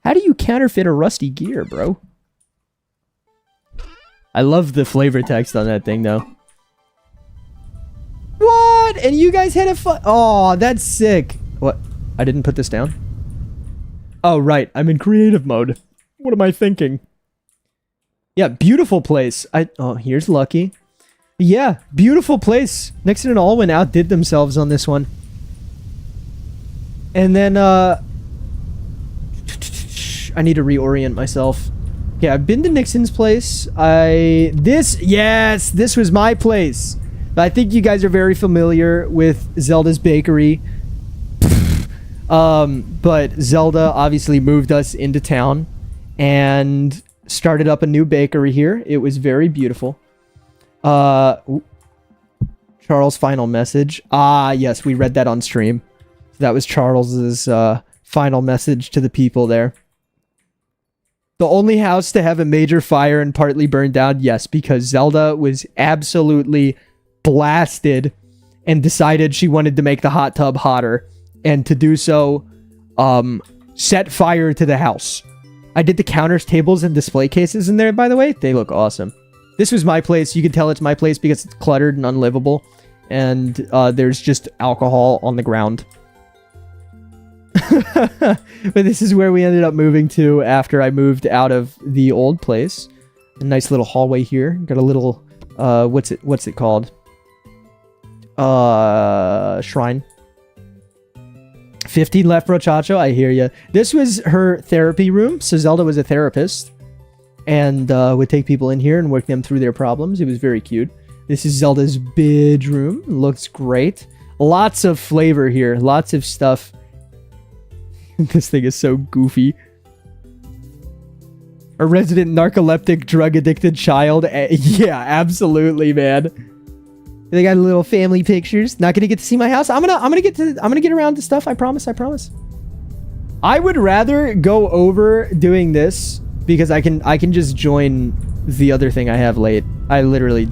How do you counterfeit a rusty gear, bro? I love the flavor text on that thing, though. What? And you guys had a fun... Oh, that's sick. What? I didn't put this down? Oh, right. I'm in creative mode. What am I thinking? Yeah, beautiful place. Oh, here's Lucky. Yeah, beautiful place. Nixon and Alwyn outdid themselves on this one. And then, I need to reorient myself. Okay, I've been to Nixon's place. Yes, this was my place. I think you guys are very familiar with Zelda's Bakery. But Zelda obviously moved us into town and started up a new bakery here. It was very beautiful. Charles' final message. Ah, yes, we read that on stream. That was Charles's final message to the people there. The only house to have a major fire and partly burned down, yes, because Zelda was absolutely blasted and decided she wanted to make the hot tub hotter, and to do so, set fire to the house. I did the counters, tables, and display cases in there, by the way. They look awesome. This was my place. You can tell it's my place because it's cluttered and unlivable, and there's just alcohol on the ground. But this is where we ended up moving to after I moved out of the old place. A nice little hallway here. Got a little, what's it called? Shrine. 15 left, Brochacho. I hear you. This was her therapy room. So Zelda was a therapist and would take people in here and work them through their problems. It was very cute. This is Zelda's bedroom. Looks great. Lots of flavor here. Lots of stuff. This thing is so goofy. A resident narcoleptic, drug-addicted child. Yeah, absolutely, man. They got little family pictures. Not gonna get to see my house. I'm gonna get around to stuff. I promise. I would rather go over doing this because I can just join the other thing I have late. I literally,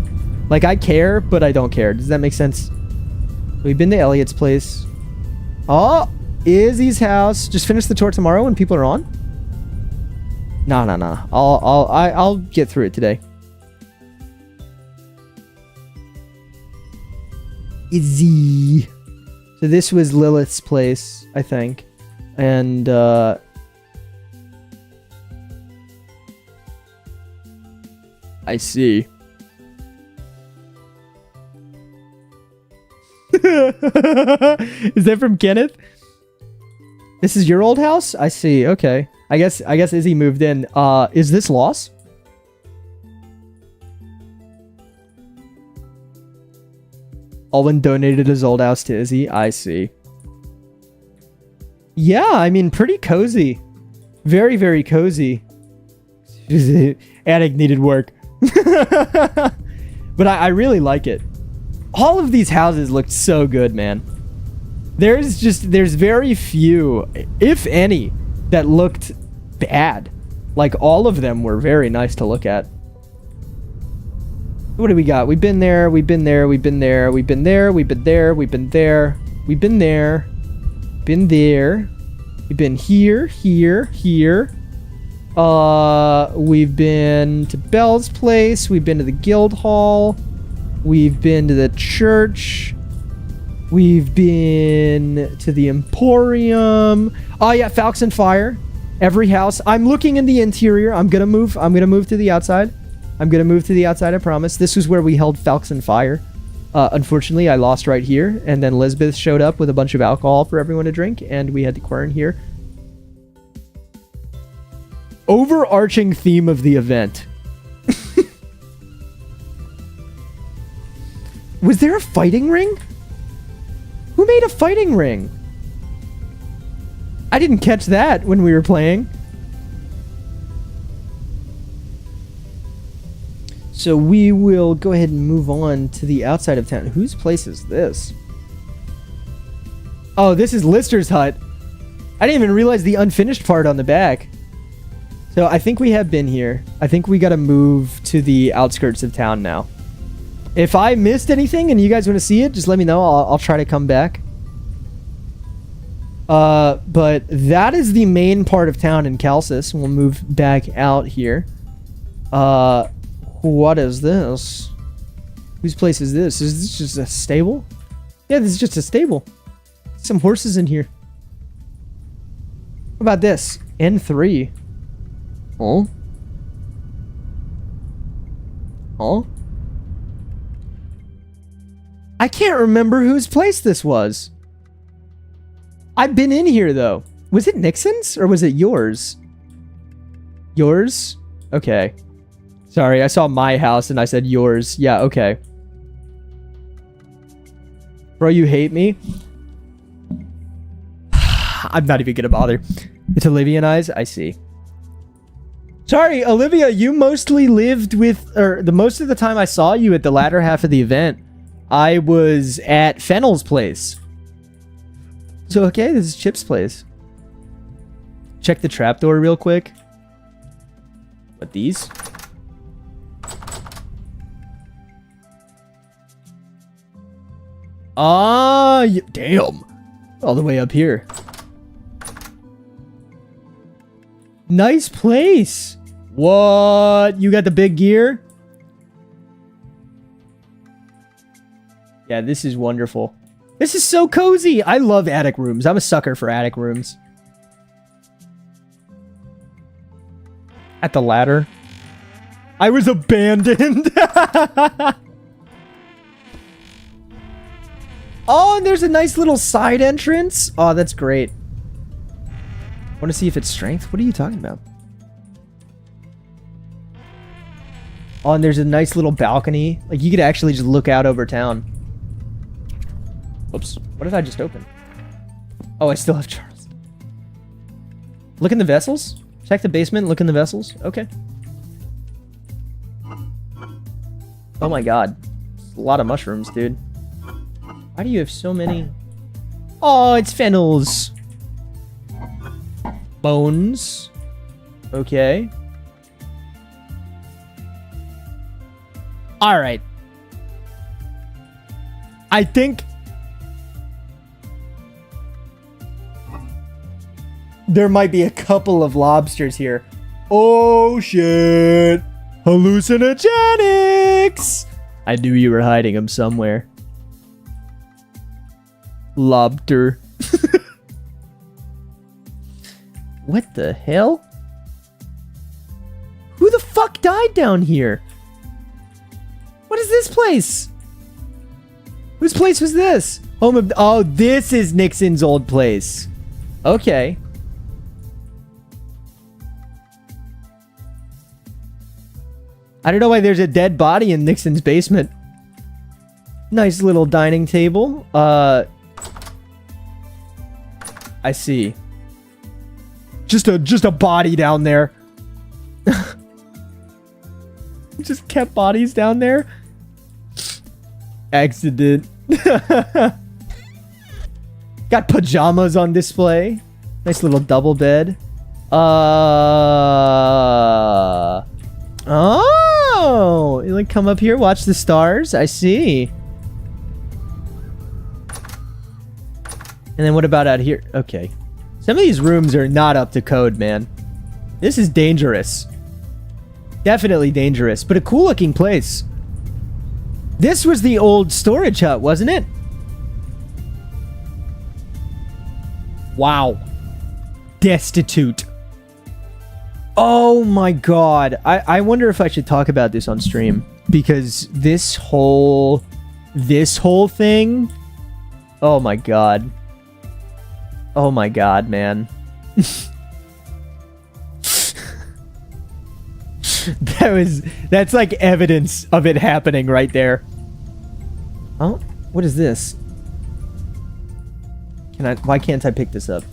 like, I care, but I don't care. Does that make sense? We've been to Elliot's place. Oh, Izzy's house. Just finish the tour tomorrow when people are on. No. I'll get through it today. Izzy. So this was Lilith's place, I think. And I see. Is that from Kenneth? This is your old house? I see. Okay. I guess Izzy moved in. Is this Loss? Alwyn donated his old house to Izzy. I see. Yeah, I mean, pretty cozy. Very, very cozy. Attic needed work. But I really like it. All of these houses looked so good, man. There's very few, if any, that looked bad. Like, all of them were very nice to look at. What do we got? We've been there, we've been there, we've been there, we've been there, we've been there, we've been there, we've been there, been there, we've been here, here. We've been to Belle's place, we've been to the guild hall, we've been to the church, we've been to the Emporium. Oh yeah, Falcons and Fire. Every house. I'm looking in the interior. I'm gonna move to the outside. I promise. This was where we held Falcons and Fire. Unfortunately, I lost right here, and then Lisbeth showed up with a bunch of alcohol for everyone to drink, and we had to quarantine here. Overarching theme of the event. Was there a fighting ring? Who made a fighting ring? I didn't catch that when we were playing. So we will go ahead and move on to the outside of town. Whose place is this? Oh, this is Lister's hut. I didn't even realize the unfinished part on the back. So I think we have been here. I think we got to move to the outskirts of town now. If I missed anything and you guys want to see it, just let me know. I'll try to come back. But that is the main part of town in Calcis. We'll move back out here. What is this? Whose place is this? Is this just a stable? Yeah, this is just a stable. Some horses in here. What about this? N3. Oh? Oh? I can't remember whose place this was. I've been in here, though. Was it Nixon's or was it yours? Yours? Okay. Sorry, I saw my house and I said yours. Yeah, okay. Bro, you hate me? I'm not even gonna bother. It's Olivia and I see. Sorry, Olivia, you mostly lived with... Or the most of the time I saw you at the latter half of the event, I was at Fennel's place. So, okay, this is Chip's place. Check the trapdoor real quick. What, these? Ah, damn. All the way up here. Nice place. What? You got the big gear? Yeah, this is wonderful. This is so cozy. I love attic rooms. I'm a sucker for attic rooms. At the ladder. I was abandoned. Oh, and there's a nice little side entrance. Oh, that's great. Want to see if it's strength? What are you talking about? Oh, and there's a nice little balcony. Like, you could actually just look out over town. Oops. What did I just open? Oh, I still have Charles. Look in the vessels? Check the basement, look in the vessels? Okay. Oh my god. A lot of mushrooms, dude. Why do you have so many? Oh, it's fennels. Bones. Okay. Alright. I think there might be a couple of lobsters here. Oh shit. Hallucinogenics! I knew you were hiding them somewhere. Lobster. What the hell? Who the fuck died down here? What is this place? Whose place was this? Home of... Oh, this is Nixon's old place. Okay. I don't know why there's a dead body in Nixon's basement. Nice little dining table. I see. Just a body down there. Just kept bodies down there. Accident. Got pajamas on display. Nice little double bed. Oh, you like come up here, watch the stars. I see. And then what about out here? Okay. Some of these rooms are not up to code, man. This is dangerous. Definitely dangerous, but a cool looking place. This was the old storage hut, wasn't it? Wow. Destitute. Oh my god. I wonder if I should talk about this on stream. Because this whole thing... Oh my god. Oh my god, man. That's like evidence of it happening right there. Oh, what is this? Why can't I pick this up?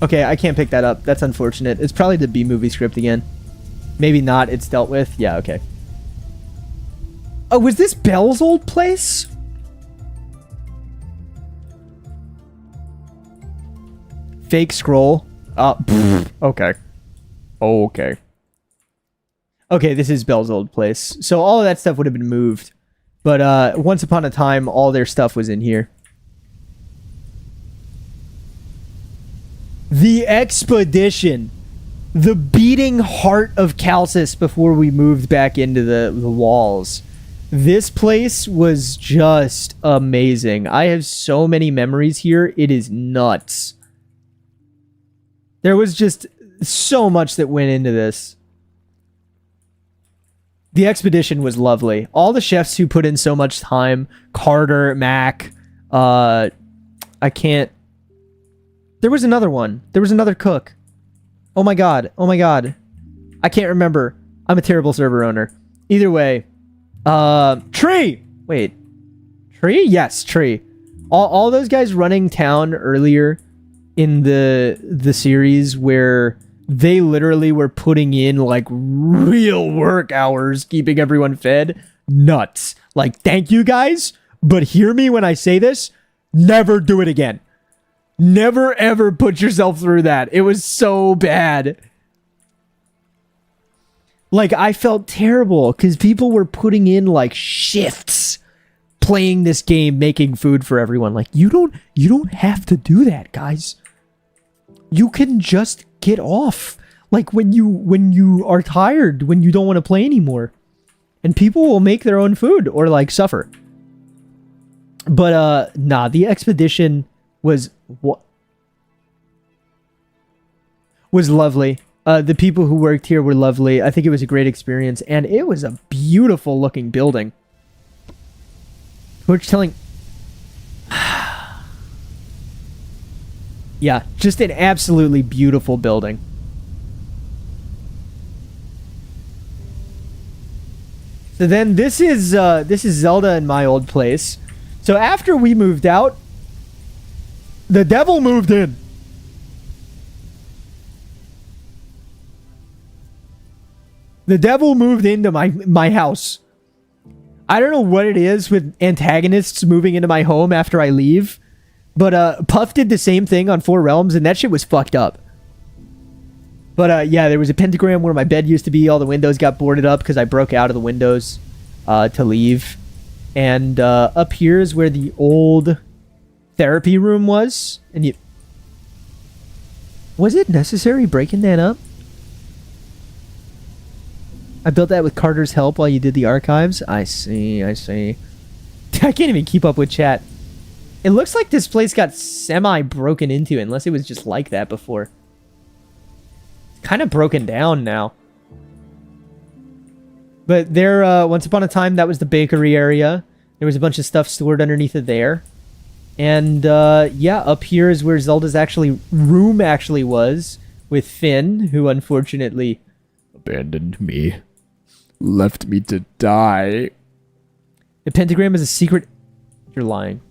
Okay, I can't pick that up. That's unfortunate. It's probably the B-movie script again. Maybe not. It's dealt with. Yeah, okay. Oh, was this Belle's old place? Fake scroll. Okay. Okay. Okay, this is Belle's old place. So all of that stuff would have been moved. But once upon a time, all their stuff was in here. The expedition. The beating heart of Calcis before we moved back into the walls. This place was just amazing. I have so many memories here. It is nuts. There was just so much that went into this. The expedition was lovely. All the chefs who put in so much time. Carter, Mac. I can't... There was another one. There was another cook. Oh my god. Oh my god. I can't remember. I'm a terrible server owner. Either way. Tree! Wait. Tree? Yes, Tree. All those guys running town earlier in the series where they literally were putting in like real work hours keeping everyone fed. Nuts. Like, thank you guys, but hear me when I say this. Never do it again. Never ever put yourself through that. It was so bad. Like, I felt terrible because people were putting in like shifts playing this game, making food for everyone. Like, you don't have to do that, guys. You can just get off. Like when you are tired, when you don't want to play anymore. And people will make their own food or like suffer. But nah, the expedition was lovely. The people who worked here were lovely. I think it was a great experience, and it was a beautiful looking building. Torch telling... Yeah, just an absolutely beautiful building. So then this is Zelda and my old place. So after we moved out, the devil moved in. The devil moved into my house. I don't know what it is with antagonists moving into my home after I leave, but Puff did the same thing on Four Realms, and that shit was fucked up. But yeah, there was a pentagram where my bed used to be. All the windows got boarded up because I broke out of the windows to leave. And up here is where the old therapy room was. And you... Was it necessary breaking that up? I built that with Carter's help while you did the archives. I see, I see. I can't even keep up with chat. It looks like this place got semi-broken into, unless it was just like that before. Kind of broken down now. But there, once upon a time, that was the bakery area. There was a bunch of stuff stored underneath of there. And, yeah, up here is where Zelda's room actually was, with Finn, who unfortunately abandoned me. Left me to die. The pentagram is a secret... You're lying.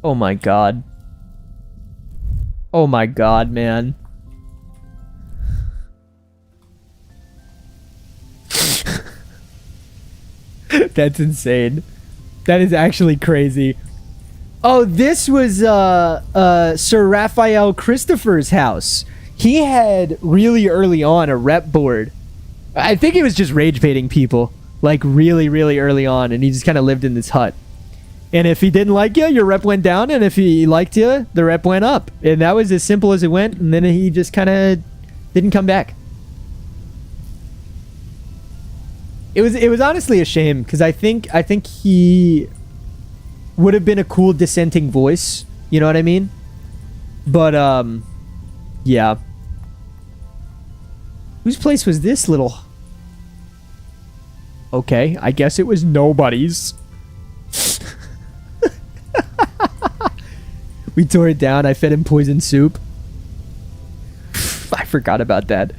Oh my god. Oh my god, man. That's insane. That is actually crazy. Oh, this was Sir Raphael Christopher's house. He had really early on a rep board. I think he was just rage baiting people. Like really, really early on. And he just kind of lived in this hut. And if he didn't like you, your rep went down. And if he liked you, the rep went up. And that was as simple as it went. And then he just kind of didn't come back. It was honestly a shame, because I think he would have been a cool dissenting voice. You know what I mean? But, yeah. Whose place was this little... Okay, I guess it was nobody's. We tore it down. I fed him poison soup. I forgot about that.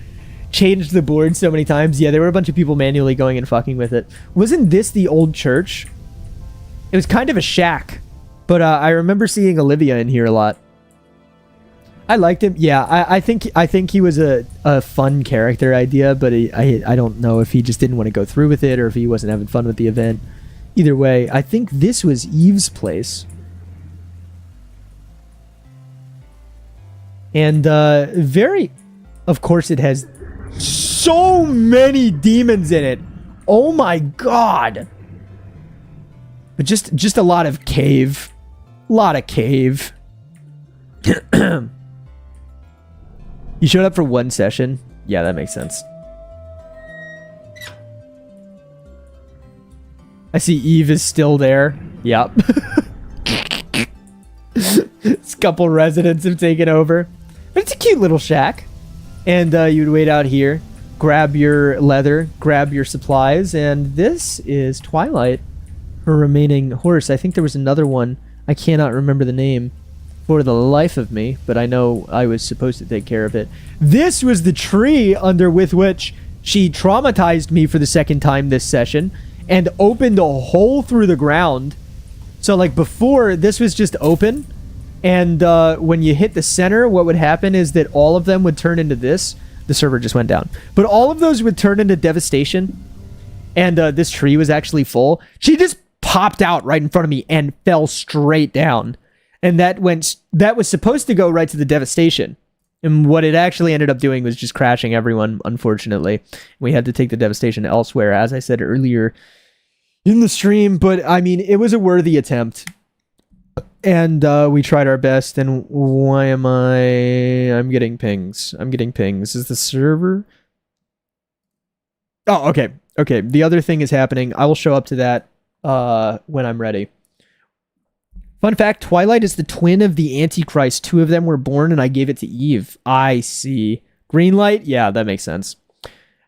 Changed the board so many times. Yeah, there were a bunch of people manually going and fucking with it. Wasn't this the old church? It was kind of a shack. But I remember seeing Olivia in here a lot. I liked him. Yeah, I think he was a fun character idea, but I don't know if he just didn't want to go through with it or if he wasn't having fun with the event. Either way, I think this was Eve's place. And very... Of course it has so many demons in it. Oh my god. But just a lot of cave. A lot of cave. You showed up for one session? Yeah, that makes sense. I see Eve is still there. Yep. This couple residents have taken over. But it's a cute little shack. And you'd wait out here, grab your leather, grab your supplies, and this is Twilight, her remaining horse. I think there was another one. I cannot remember the name for the life of me, but I know I was supposed to take care of it. This was the tree with which she traumatized me for the second time this session and opened a hole through the ground. So like before, this was just open. And when you hit the center, what would happen is that all of them would turn into this. The server just went down. But all of those would turn into devastation. And this tree was actually full. She just popped out right in front of me and fell straight down. And that was supposed to go right to the devastation. And what it actually ended up doing was just crashing everyone, unfortunately. We had to take the devastation elsewhere, as I said earlier in the stream. But, I mean, it was a worthy attempt. And we tried our best, and why am I'm getting pings. I'm getting pings. Is the server? Oh, okay. Okay, the other thing is happening. I will show up to that when I'm ready. Fun fact, Twilight is the twin of the Antichrist. 2 of them were born and I gave it to Eve. I see. Green light? Yeah, that makes sense.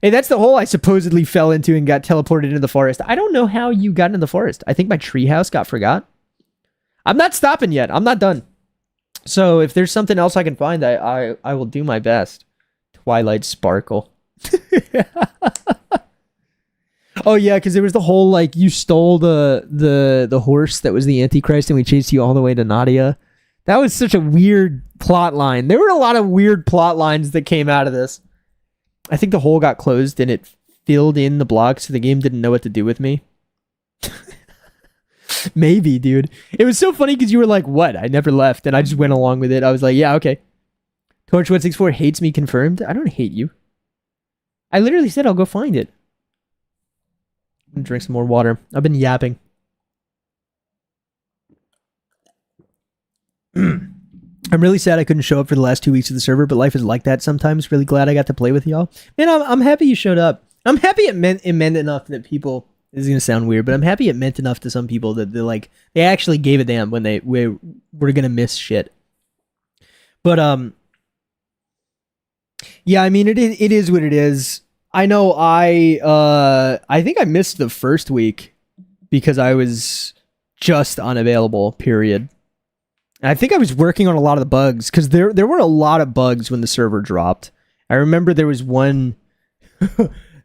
Hey, that's the hole I supposedly fell into and got teleported into the forest. I don't know how you got into the forest. I think my treehouse got forgot. I'm not stopping yet. I'm not done. So if there's something else I can find, I will do my best. Twilight Sparkle. Oh yeah, because there was the whole like you stole the horse that was the Antichrist and we chased you all the way to Nadia. That was such a weird plot line. There were a lot of weird plot lines that came out of this. I think the hole got closed and it filled in the block so the game didn't know what to do with me. Maybe, dude. It was so funny because you were like, what? I never left. And I just went along with it. I was like, yeah, okay. Torch164 hates me confirmed. I don't hate you. I literally said I'll go find it. I'm gonna drink some more water. I've been yapping. I'm really sad I couldn't show up for the last 2 weeks of the server, but life is like that sometimes. Really glad I got to play with y'all. Man, I'm happy you showed up. I'm happy it meant enough that people... This is gonna sound weird, but I'm happy it meant enough to some people that they actually gave a damn when we were gonna miss shit. But yeah, I mean it is what it is. I know I think I missed the first week because I was just unavailable, period. And I think I was working on a lot of the bugs because there were a lot of bugs when the server dropped. I remember there was one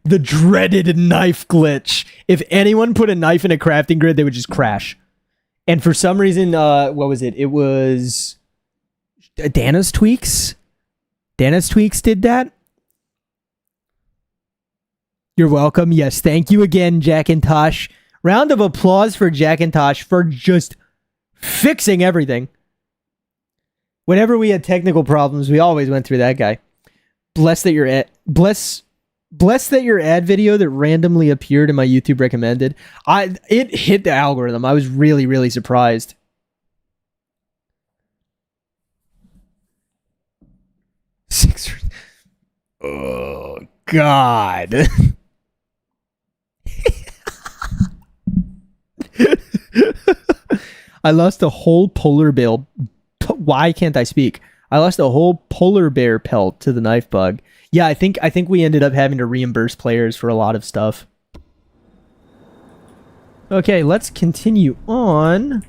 the dreaded knife glitch. If anyone put a knife in a crafting grid, they would just crash. And for some reason, what was it? It was Dana's Tweaks. Dana's Tweaks did that. You're welcome. Yes, thank you again, Jackintosh. Round of applause for Jackintosh for just fixing everything. Whenever we had technical problems, we always went through that guy. Bless that your ad video that randomly appeared in my YouTube recommended. It hit the algorithm. I was really, really surprised. Oh God. I lost a whole polar bear. Why can't I speak? I lost a whole polar bear pelt to the knife bug. Yeah, I think we ended up having to reimburse players for a lot of stuff. Okay, let's continue on.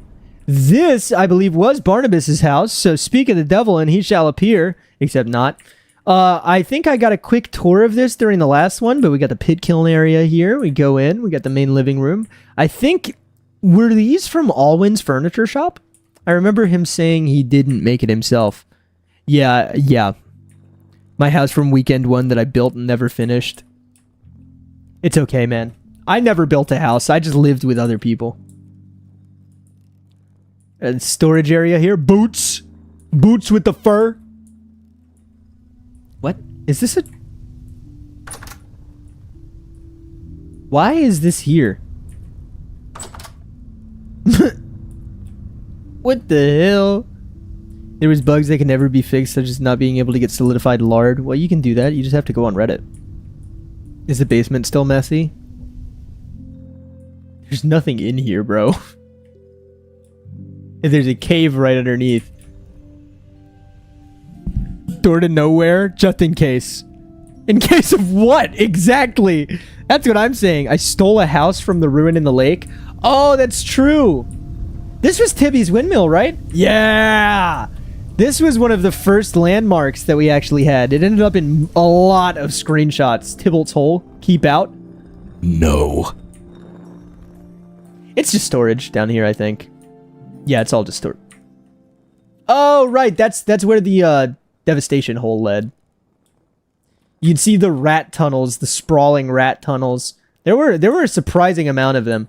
This, I believe, was Barnabas's house. So speak of the devil and he shall appear, except not. I think I got a quick tour of this during the last one, but we got the pit kiln area here. We go in, we got the main living room. I think, were these from Alwyn's furniture shop? I remember him saying he didn't make it himself. Yeah. My house from weekend one that I built and never finished. It's okay, man. I never built a house. I just lived with other people. And storage area here. Boots. Boots with the fur. What? Is this a... Why is this here? What the hell? There was bugs that can never be fixed, such as not being able to get solidified lard. Well, you can do that. You just have to go on Reddit. Is the basement still messy? There's nothing in here, bro. There's a cave right underneath. Door to nowhere, just in case. In case of what? Exactly. That's what I'm saying. I stole a house from the ruin in the lake. Oh, that's true. This was Tibby's windmill, right? Yeah. This was one of the first landmarks that we actually had. It ended up in a lot of screenshots. Tybalt's hole. Keep out. No. It's just storage down here, I think. Yeah, it's all just storage. Oh, right. That's where the devastation hole led. You can see the rat tunnels, the sprawling rat tunnels. There were a surprising amount of them.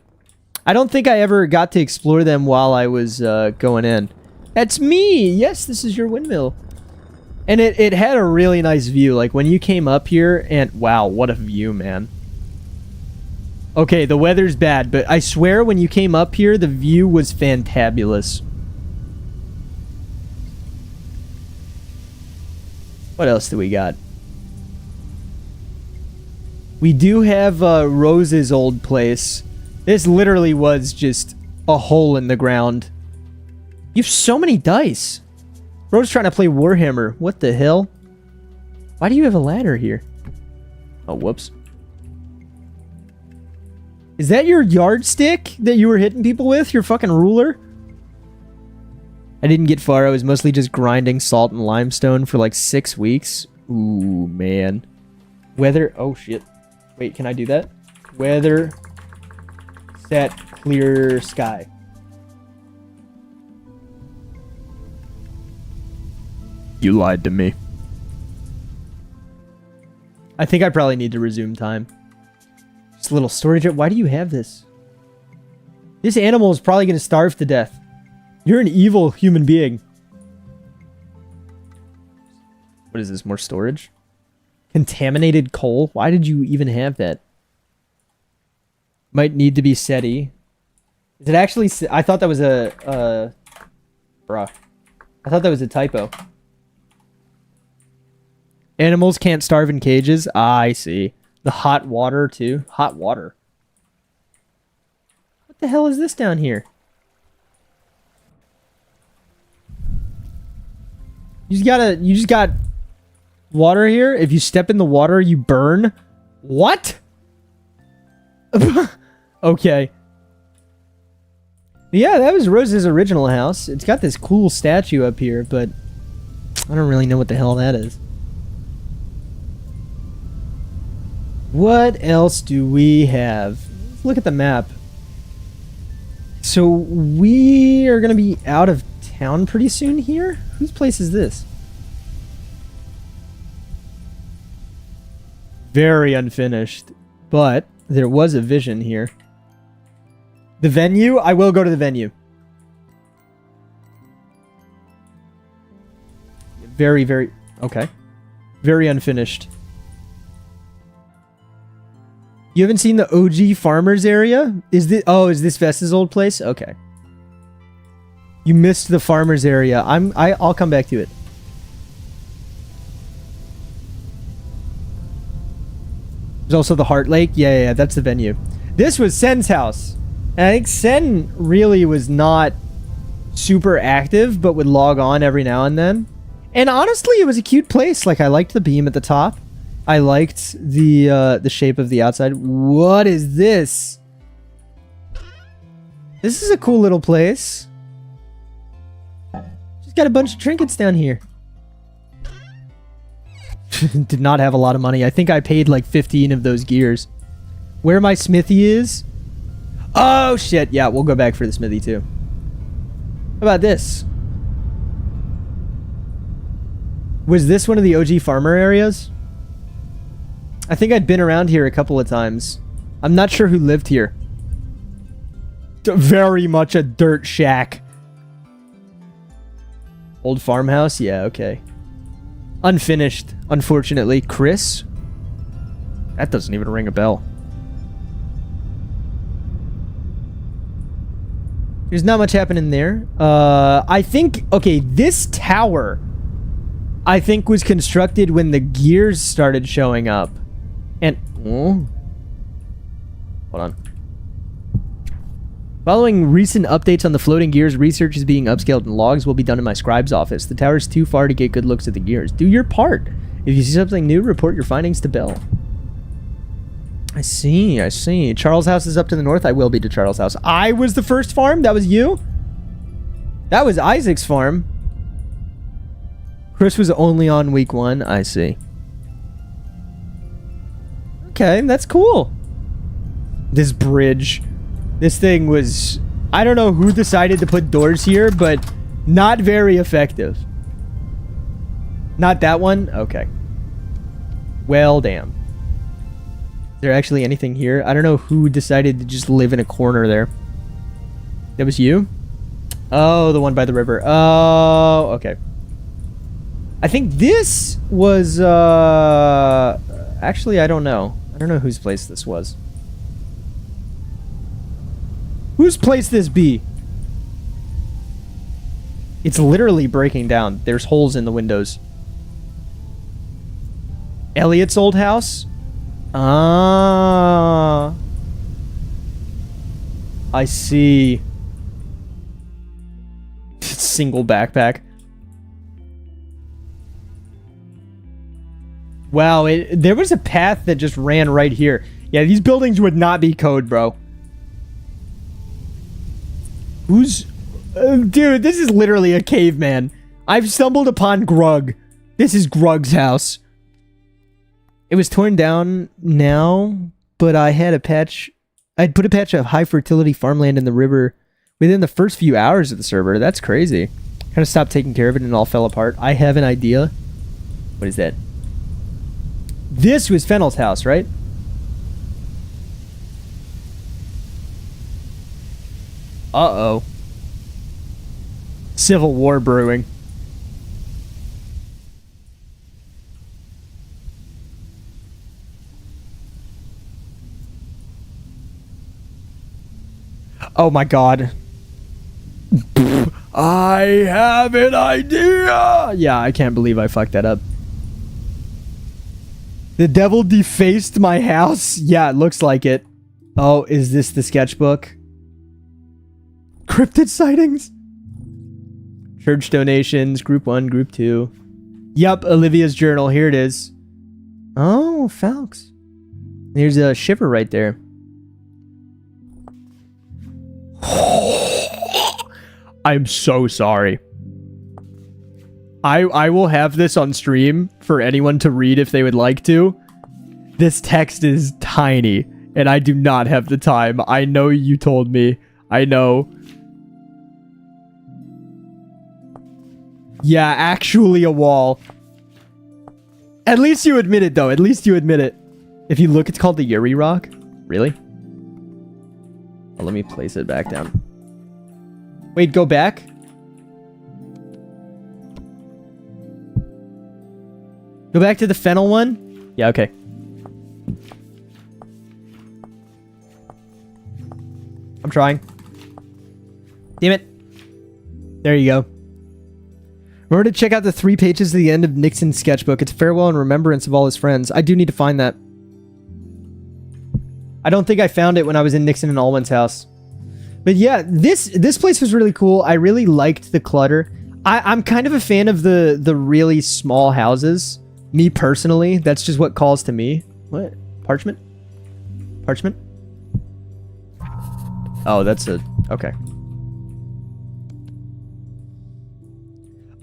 I don't think I ever got to explore them while I was going in. That's me! Yes, this is your windmill. And it had a really nice view. Like, when you came up here, and wow, what a view, man. Okay, the weather's bad, but I swear when you came up here, the view was fantabulous. What else do we got? We do have Rose's old place. This literally was just a hole in the ground. You have so many dice. Bro's trying to play Warhammer. What the hell? Why do you have a ladder here? Oh, whoops. Is that your yardstick that you were hitting people with? Your fucking ruler? I didn't get far. I was mostly just grinding salt and limestone for like 6 weeks. Ooh, man. Weather... Oh, shit. Wait, can I do that? Weather... Set... Clear sky. You lied to me. I think I probably need to resume time. Just a little storage. Why do you have this? This animal is probably going to starve to death. You're an evil human being. What is this? More storage? Contaminated coal? Why did you even have that? Might need to be SETI. Is it actually... I thought that was a... Bruh. I thought that was a typo. Animals can't starve in cages? Ah, I see. The hot water, too. Hot water. What the hell is this down here? You just got water here? If you step in the water, you burn? What? Okay. Yeah, that was Rose's original house. It's got this cool statue up here, but I don't really know what the hell that is. What else do we have? Let's look at the map. So we are going to be out of town pretty soon here? Whose place is this? Very unfinished, but there was a vision here. The venue? I will go to the venue. Very, very... Okay. Very unfinished. You haven't seen the OG farmers area? Is this... Oh, is this Vesta's old place? Okay. You missed the farmers area. I'll come back to it. There's also the Heart Lake. Yeah, that's the venue. This was Sen's house. And I think Sen really was not super active, but would log on every now and then. And honestly, it was a cute place. Like, I liked the beam at the top. I liked the shape of the outside. What is this? This is a cool little place. Just got a bunch of trinkets down here. Did not have a lot of money. I think I paid like 15 of those gears. Where my smithy is? Oh, shit. Yeah, we'll go back for the smithy too. How about this? Was this one of the OG farmer areas? I think I'd been around here a couple of times. I'm not sure who lived here. Very much a dirt shack. Old farmhouse? Yeah, okay. Unfinished, unfortunately. Chris? That doesn't even ring a bell. There's not much happening there. I think... Okay, this tower... I think was constructed when the gears started showing up. And... Oh. Hold on. Following recent updates on the floating gears, research is being upscaled and logs will be done in my scribe's office. The tower's too far to get good looks at the gears. Do your part. If you see something new, report your findings to Bill. I see, I see. Charles' house is up to the north. I will be to Charles' house. I was the first farm? That was you? That was Isaac's farm. Chris was only on week 1. I see. Okay, that's cool. This bridge. This thing was... I don't know who decided to put doors here, but not very effective. Not that one? Okay. Well, damn. Is there actually anything here? I don't know who decided to just live in a corner there. That was you? Oh, the one by the river. Oh, okay. I think this was, actually, I don't know. I don't know whose place this was. Whose place this be? It's literally breaking down. There's holes in the windows. Elliot's old house? Ah. I see. It's single backpack. Wow, there was a path that just ran right here. Yeah, these buildings would not be code, bro. Who's... dude, this is literally a caveman. I've stumbled upon Grug. This is Grug's house. It was torn down now, but I had a patch... I'd put a patch of high fertility farmland in the river within the first few hours of the server. That's crazy. Kind of stopped taking care of it and it all fell apart. I have an idea. What is that? This was Fennel's house, right? Uh-oh. Civil war brewing. Oh my god. I have an idea! Yeah, I can't believe I fucked that up. The devil defaced my house? Yeah, it looks like it. Oh, is this the sketchbook? Cryptid sightings? Church donations, group 1, group 2. Yup, Olivia's journal. Here it is. Oh, Falx. There's a shiver right there. I'm so sorry. I will have this on stream for anyone to read if they would like to. This text is tiny, and I do not have the time. I know you told me. I know. Yeah, actually a wall. At least you admit it, though. At least you admit it. If you look, it's called the Yuri Rock. Really? Oh, let me place it back down. Wait, go back? Go back to the Fennel one? Yeah, okay. I'm trying. Damn it. There you go. Remember to check out the 3 pages at the end of Nixon's sketchbook. It's farewell and remembrance of all his friends. I do need to find that. I don't think I found it when I was in Nixon and Alwyn's house. But yeah, this place was really cool. I really liked the clutter. I'm kind of a fan of the really small houses. Me personally, that's just what calls to me. What? Parchment? Parchment? Oh, that's a... okay.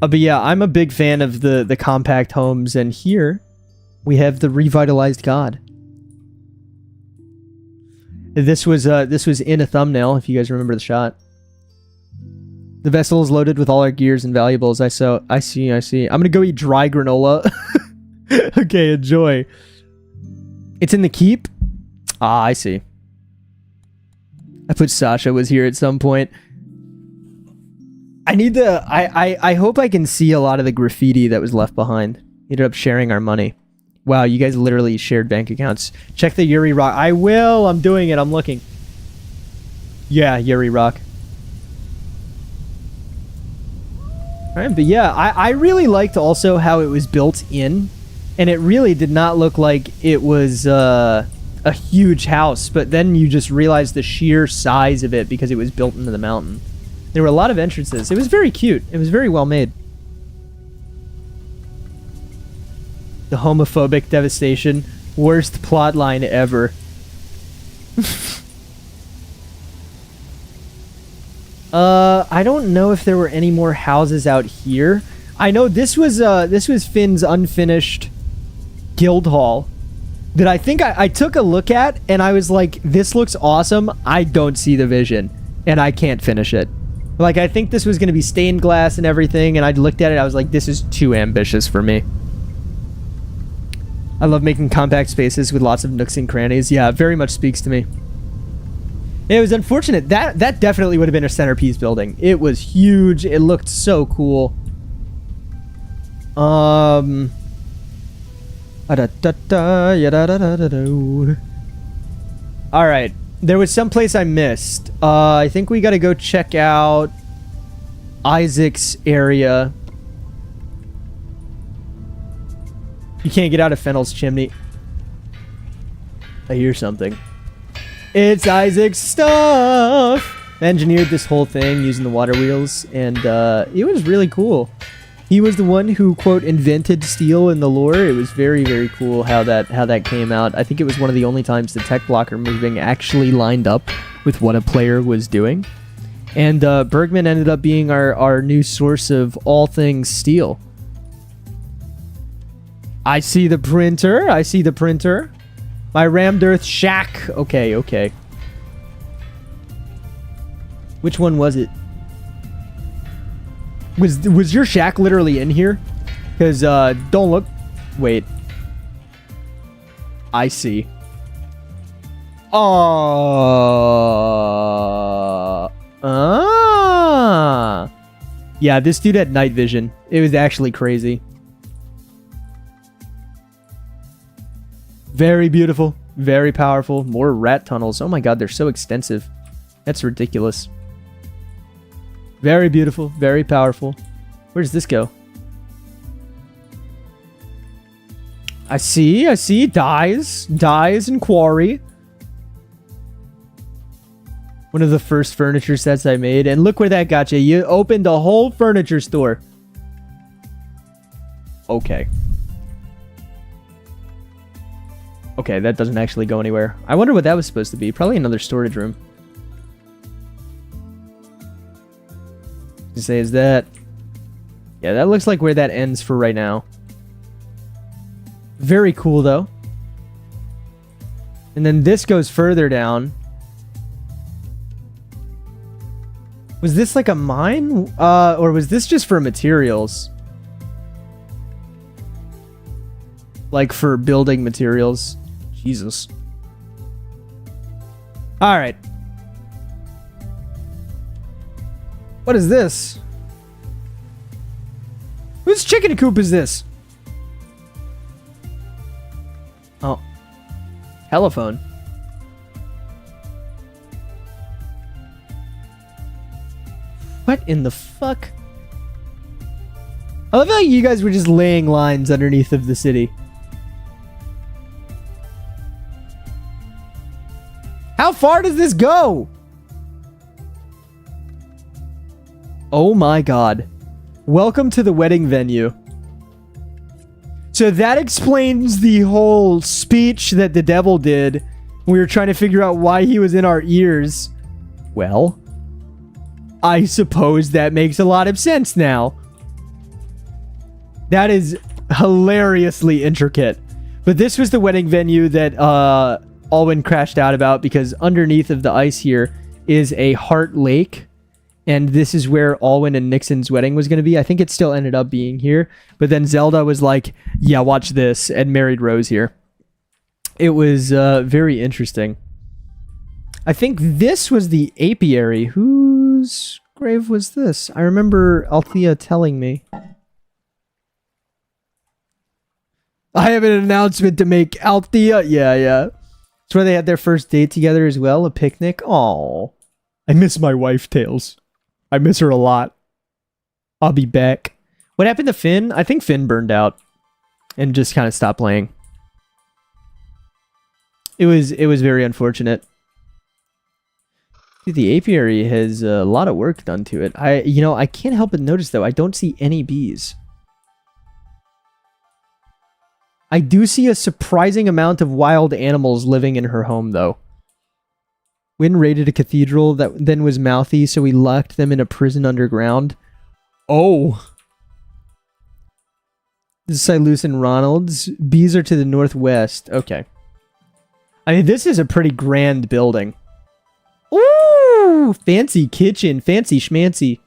But yeah, I'm a big fan of the compact homes, and here we have the revitalized god. This was in a thumbnail, if you guys remember the shot. The vessel is loaded with all our gears and valuables. I see. I'm gonna go eat dry granola. Okay, enjoy. It's in the keep? Ah, I see. I put Sasha was here at some point. I need to... I hope I can see a lot of the graffiti that was left behind. Ended up sharing our money. Wow, you guys literally shared bank accounts. Check the Yuri Rock. I will. I'm doing it. I'm looking. Yeah, Yuri Rock. Alright, but yeah, I really liked also how it was built in. And it really did not look like it was a huge house. But then you just realize the sheer size of it because it was built into the mountain. There were a lot of entrances. It was very cute. It was very well made. The homophobic devastation. Worst plotline ever. I don't know if there were any more houses out here. I know this was Finn's unfinished guild hall that I think I took a look at and I was like, this looks awesome. I don't see the vision and I can't finish it. Like, I think this was going to be stained glass and everything, and I looked at it, I was like, this is too ambitious for me. I love making compact spaces with lots of nooks and crannies. Yeah, it very much speaks to me. It was unfortunate. That definitely would have been a centerpiece building. It was huge. It looked so cool. Alright. There was some place I missed. I think we gotta go check out Isaac's area. You can't get out of Fennel's chimney. I hear something. It's Isaac's stuff! engineered this whole thing using the water wheels, and it was really cool. He was the one who, quote, invented steel in the lore. It was very, very cool how that came out. I think it was one of the only times the tech blocker moving actually lined up with what a player was doing. And Bergman ended up being our new source of all things steel. I see the printer. I see the printer. My rammed earth shack. Okay, okay. Which one was it? Was your shack literally in here? Because, don't look... Wait. I see. Yeah, this dude had night vision. It was actually crazy. Very beautiful. Very powerful. More rat tunnels. Oh my god, they're so extensive. That's ridiculous. Very beautiful, very powerful. Where does this go? I see. Dyes and quarry. One of the first furniture sets I made. And look where that got you. You opened a whole furniture store. Okay. Okay, that doesn't actually go anywhere. I wonder what that was supposed to be. Probably another storage room. To say is that... Yeah, that looks like where that ends for right now. Very cool, though. And then this goes further down. Was this like a mine? Or was this just for materials? Like for building materials? Jesus. Alright. What is this? Whose chicken coop is this? Oh. Telephone. What in the fuck? I love how you guys were just laying lines underneath of the city. How far does this go? Oh my god. Welcome to the wedding venue. So that explains the whole speech that the devil did. We were trying to figure out why he was in our ears. Well, I suppose that makes a lot of sense now. That is hilariously intricate. But this was the wedding venue that Alwyn crashed out about, because underneath of the ice here is a heart lake. And this is where Alwyn and Nixon's wedding was going to be. I think it still ended up being here. But then Zelda was like, yeah, watch this, and married Rose here. It was very interesting. I think this was the apiary. Whose grave was this? I remember Althea telling me. I have an announcement to make. Althea. Yeah. It's where they had their first date together as well. A picnic. Aww. I miss my wife, Tails. I miss her a lot. I'll be back. What happened to Finn? I think Finn burned out and just kind of stopped playing. It was very unfortunate. Dude, the apiary has a lot of work done to it. I can't help but notice though, I don't see any bees. I do see a surprising amount of wild animals living in her home though. Wynn raided a cathedral that then was mouthy, so we locked them in a prison underground. Oh. This is Silus and Ronald's. Bees are to the northwest. Okay. I mean, this is a pretty grand building. Ooh! Fancy kitchen. Fancy schmancy.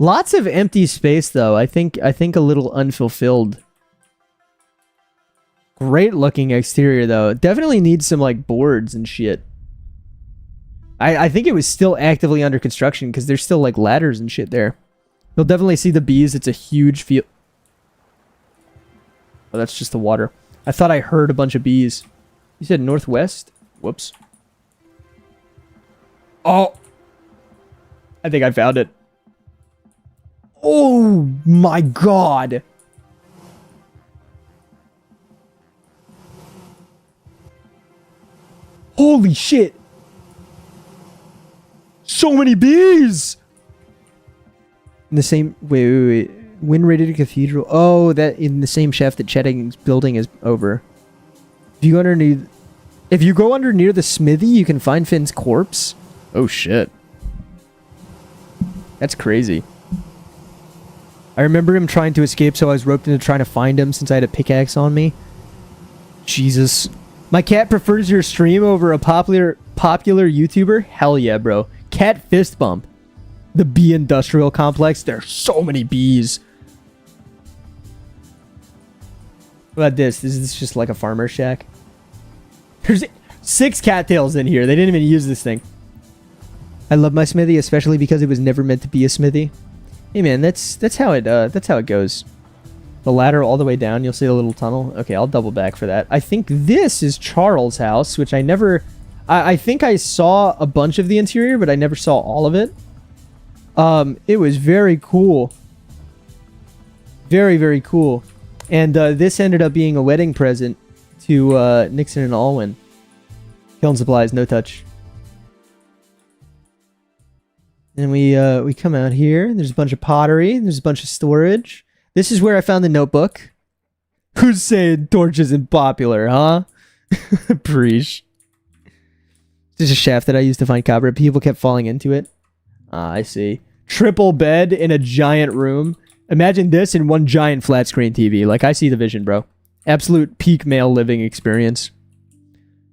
Lots of empty space, though. I think a little unfulfilled. Great looking exterior, though. Definitely needs some, like, boards and shit. I think it was still actively under construction because there's still, like, ladders and shit there. You'll definitely see the bees. It's a huge field. Oh, that's just the water. I thought I heard a bunch of bees. You said northwest? Whoops. Oh! I think I found it. Oh my god! Holy shit. So many bees. In the same... Wait. Wind-rated cathedral. Oh, that in the same shaft that Chetting's building is over. If you go under near the smithy, you can find Finn's corpse. Oh, shit. That's crazy. I remember him trying to escape, so I was roped into trying to find him since I had a pickaxe on me. Jesus. My cat prefers your stream over a popular YouTuber? Hell yeah, bro. Cat fist bump. The bee industrial complex. There are so many bees. What about this? Is this just like a farmer shack? There's 6 cattails in here. They didn't even use this thing. I love my smithy, especially because it was never meant to be a smithy. Hey man, that's how it goes. The ladder all the way down, you'll see a little tunnel. Okay, I'll double back for that. I think this is Charles' house, which I never... I think I saw a bunch of the interior, but I never saw all of it. It was very cool. Very, very cool. And this ended up being a wedding present to Nixon and Alwyn. Kiln supplies, no touch. And we come out here. There's a bunch of pottery. There's a bunch of storage. This is where I found the notebook. Who's saying torch isn't popular, huh? Preach. This is a shaft that I used to find copper. People kept falling into it. Ah, I see. Triple bed in a giant room. Imagine this in one giant flat screen TV. Like, I see the vision, bro. Absolute peak male living experience.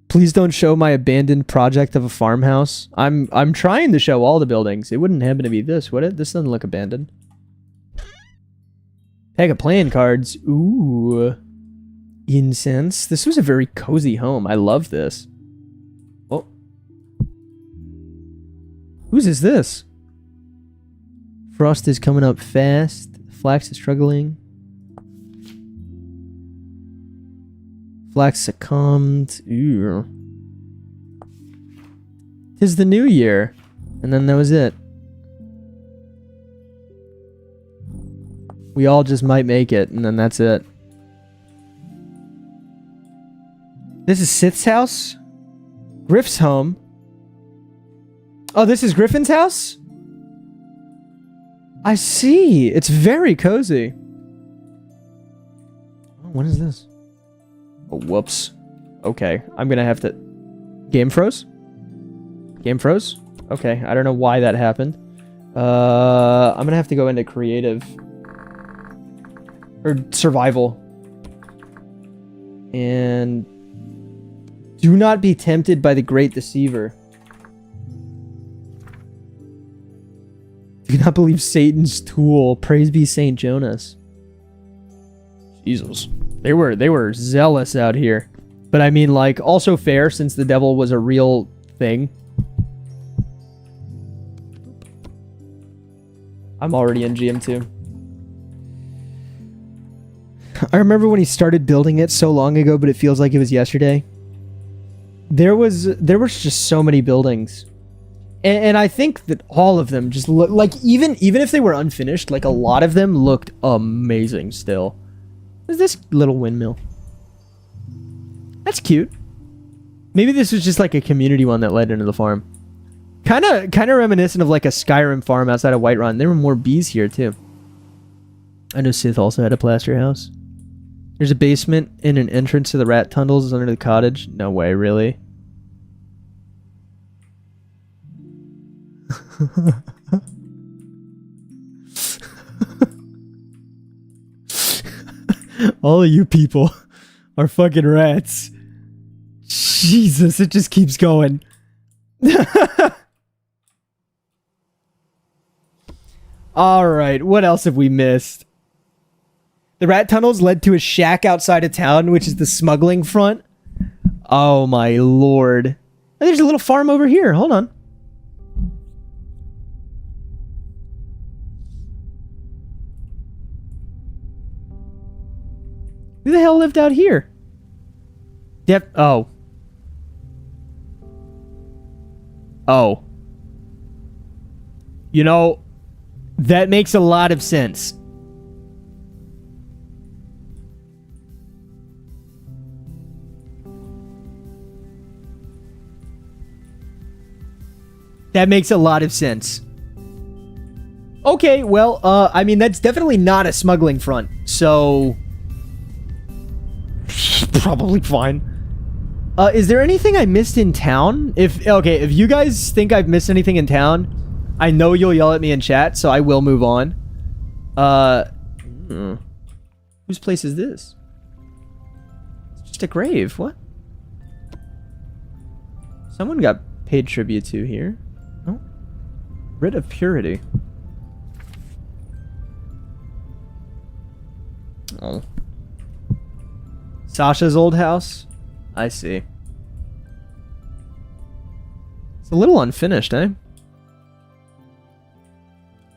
Please don't show my abandoned project of a farmhouse. I'm trying to show all the buildings. It wouldn't happen to be this, would it? This doesn't look abandoned. Pack of playing cards. Ooh. Incense. This was a very cozy home. I love this. Oh. Whose is this? Frost is coming up fast. Flax is struggling. Flax succumbed. Ooh. 'Tis the new year. And then that was it. We all just might make it, and then that's it. This is Sith's house? Griff's home? Oh, this is Griffin's house? I see. It's very cozy. Oh, what is this? Oh, whoops. Okay, I'm gonna have to... Game froze? Game froze? Okay, I don't know why that happened. I'm gonna have to go into creative. Or survival. And... do not be tempted by the great deceiver. Do not believe Satan's tool. Praise be Saint Jonas. Jesus. They were zealous out here. But I mean, like, also fair since the devil was a real thing. I'm already in GM2. I remember when he started building it so long ago, but it feels like it was yesterday. There was just so many buildings. And I think that all of them just look like, even if they were unfinished, like a lot of them looked amazing still. There's this little windmill. That's cute. Maybe this was just like a community one that led into the farm. Kind of reminiscent of like a Skyrim farm outside of Whiterun. There were more bees here too. I know Sith also had a plaster house. There's a basement and an entrance to the rat tunnels under the cottage. No way, really. All of you people are fucking rats. Jesus, it just keeps going. Alright, what else have we missed? The rat tunnels led to a shack outside of town, which is the smuggling front. Oh my lord. And there's a little farm over here. Hold on. Who the hell lived out here? Oh. Oh. You know, that makes a lot of sense. That makes a lot of sense. Okay, well, I mean, that's definitely not a smuggling front, so... probably fine. Is there anything I missed in town? If you guys think I've missed anything in town, I know you'll yell at me in chat, so I will move on. Whose place is this? It's just a grave, what? Someone got paid tribute to here. Oh. Writ of Purity. Oh. Sasha's old house? I see. It's a little unfinished, eh?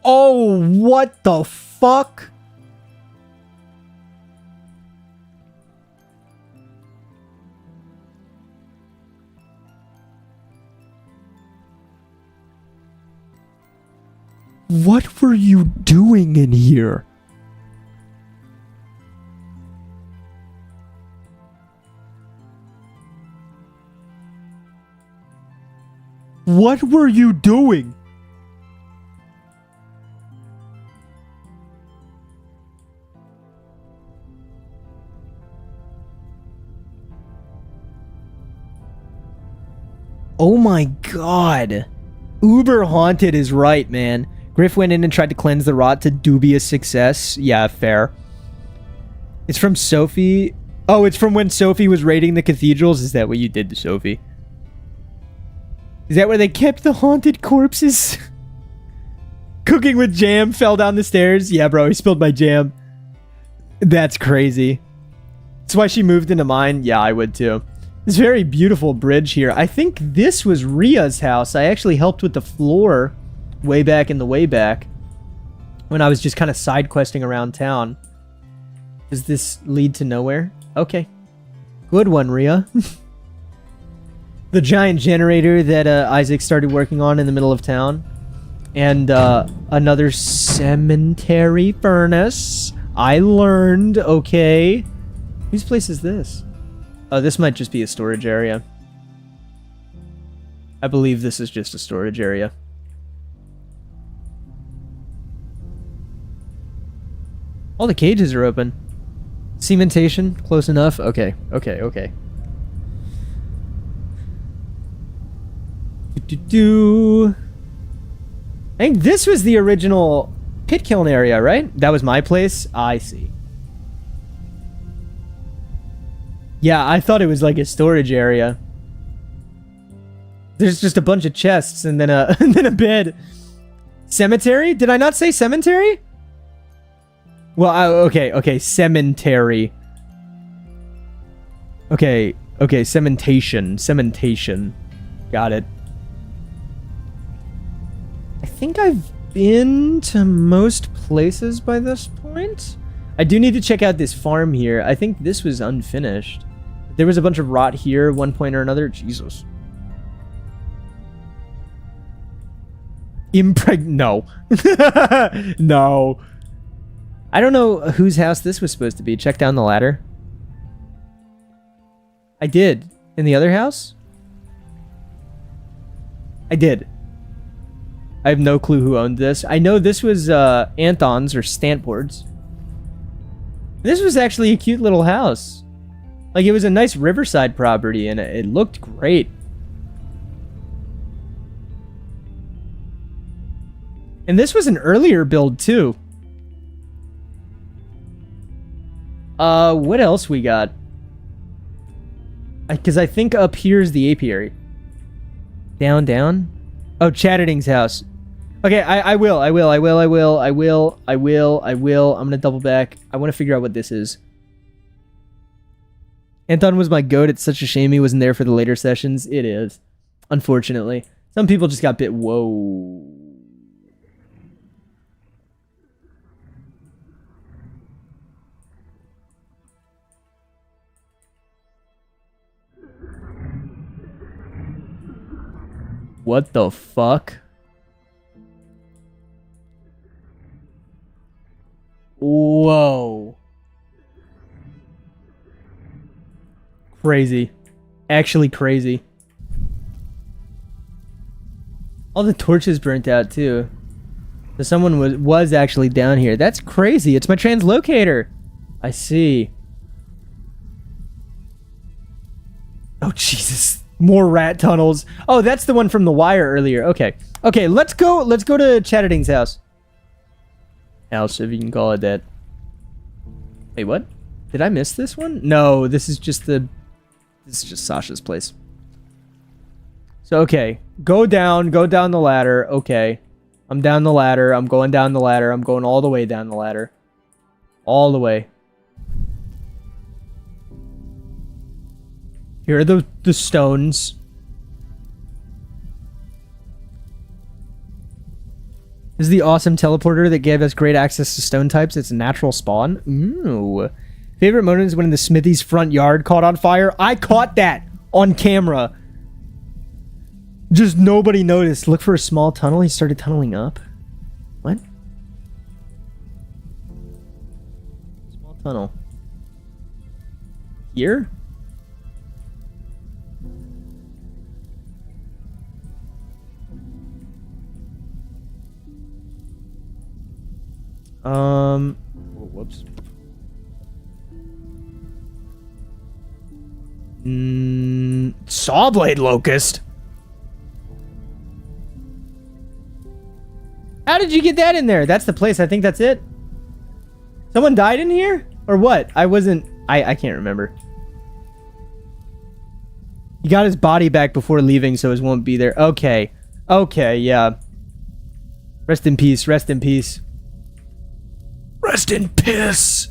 Oh, what the fuck? What were you doing in here? What were you doing? Oh my god. Uber haunted is right, man. Griff went in and tried to cleanse the rot to dubious success. Yeah, fair. It's from Sophie. Oh, it's from when Sophie was raiding the cathedrals? Is that what you did to Sophie? Is that where they kept the haunted corpses? Cooking with jam, fell down the stairs. Yeah, bro, he spilled my jam. That's crazy. That's why she moved into mine. Yeah, I would too. This very beautiful bridge here. I think this was Ria's house. I actually helped with the floor way back in the way back when I was just kind of side questing around town. Does this lead to nowhere? Okay. Good one, Ria. The giant generator that Isaac started working on in the middle of town. And another cemetery furnace. I learned, okay. Whose place is this? Oh, this might just be a storage area. I believe this is just a storage area. All the cages are open. Cementation, close enough. Okay, okay, okay. I think this was the original pit kiln area, right? That was my place? I see. Yeah, I thought it was like a storage area. There's just a bunch of chests and then a and then a bed. Cemetery? Did I not say cemetery? Well, okay, cemetery. Okay, cementation. Got it. I think I've been to most places by this point. I do need to check out this farm here. I think this was unfinished. There was a bunch of rot here at one point or another. Jesus. No. No. I don't know whose house this was supposed to be. Check down the ladder. I did. In the other house? I did. I have no clue who owned this. I know this was Anton's or Stantward's. This was actually a cute little house. Like, it was a nice riverside property, and it looked great. And this was an earlier build, too. What else we got? Because I think up here is the apiary. Down. Oh, Chatterting's house. Okay, I will. I'm gonna double back. I want to figure out what this is. Anton was my goat. It's such a shame he wasn't there for the later sessions. It is. Unfortunately. Some people just got bit. Whoa. What the fuck? Whoa. Crazy. Actually crazy. All the torches burnt out too. So someone was actually down here. That's crazy. It's my translocator. I see. Oh Jesus. More rat tunnels. Oh, that's the one from the wire earlier. Okay. Okay, let's go to Chatterting's house. House, if you can call it that. Wait, what? Did I miss this one? No, this is just Sasha's place. So, okay. Go down the ladder. Okay. I'm down the ladder. I'm going down the ladder. I'm going all the way down the ladder. All the way. Here are the stones. This is the awesome teleporter that gave us great access to stone types. It's a natural spawn. Ooh. Favorite moment is when the smithy's front yard caught on fire. I caught that on camera. Just nobody noticed. Look for a small tunnel. He started tunneling up. What? Small tunnel. Here? Whoops. Sawblade locust. How did you get that in there? That's the place. I think that's it. Someone died in here? Or what? I can't remember. He got his body back before leaving, so his won't be there. Okay. Okay, yeah. Rest in peace. Rest in peace. Rest in piss.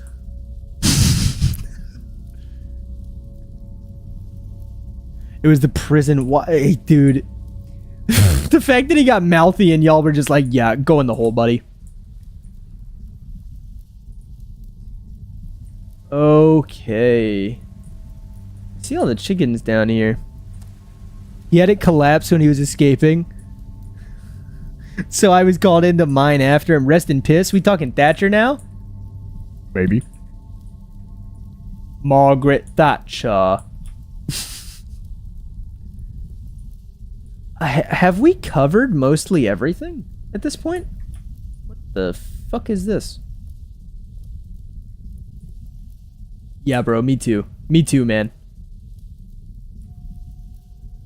It was the prison. Why, dude? The fact that he got mouthy and y'all were just like, yeah, go in the hole, buddy. Okay. See all the chickens down here. He had it collapse when he was escaping. So I was called in to mine after him. Rest in piss. We talking Thatcher now? Maybe. Margaret Thatcher. Have we covered mostly everything at this point? What the fuck is this? Yeah, bro. Me too. Me too, man.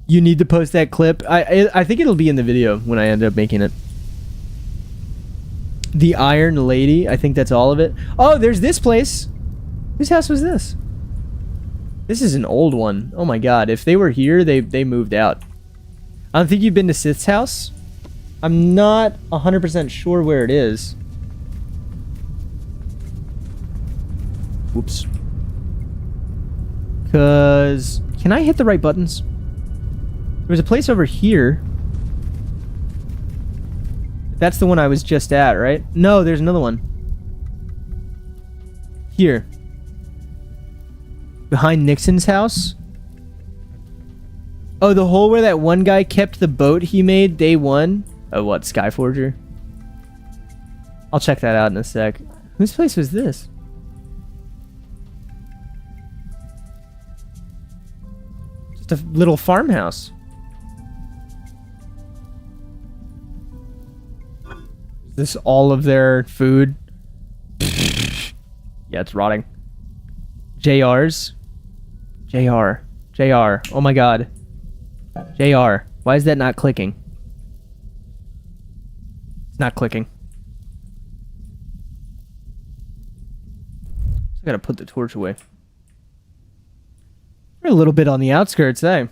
You need to post that clip. I think it'll be in the video when I end up making it. The Iron Lady. I think that's all of it. Oh, there's this place. Whose house was this? This is an old one. Oh my god. If they were here, they moved out. I don't think you've been to Sith's house. I'm not 100% sure where it is. Whoops. Cause... Can I hit the right buttons? There was a place over here. That's the one I was just at, right? No, there's another one. Here. Behind Nixon's house. Oh, the hole where that one guy kept the boat he made day one? Oh, what? Skyforger? I'll check that out in a sec. Whose place was this? Just a little farmhouse. Is this all of their food? Yeah, it's rotting. JR's? JR. JR. Oh my god. JR. Why is that not clicking? It's not clicking. I gotta put the torch away. We're a little bit on the outskirts, eh?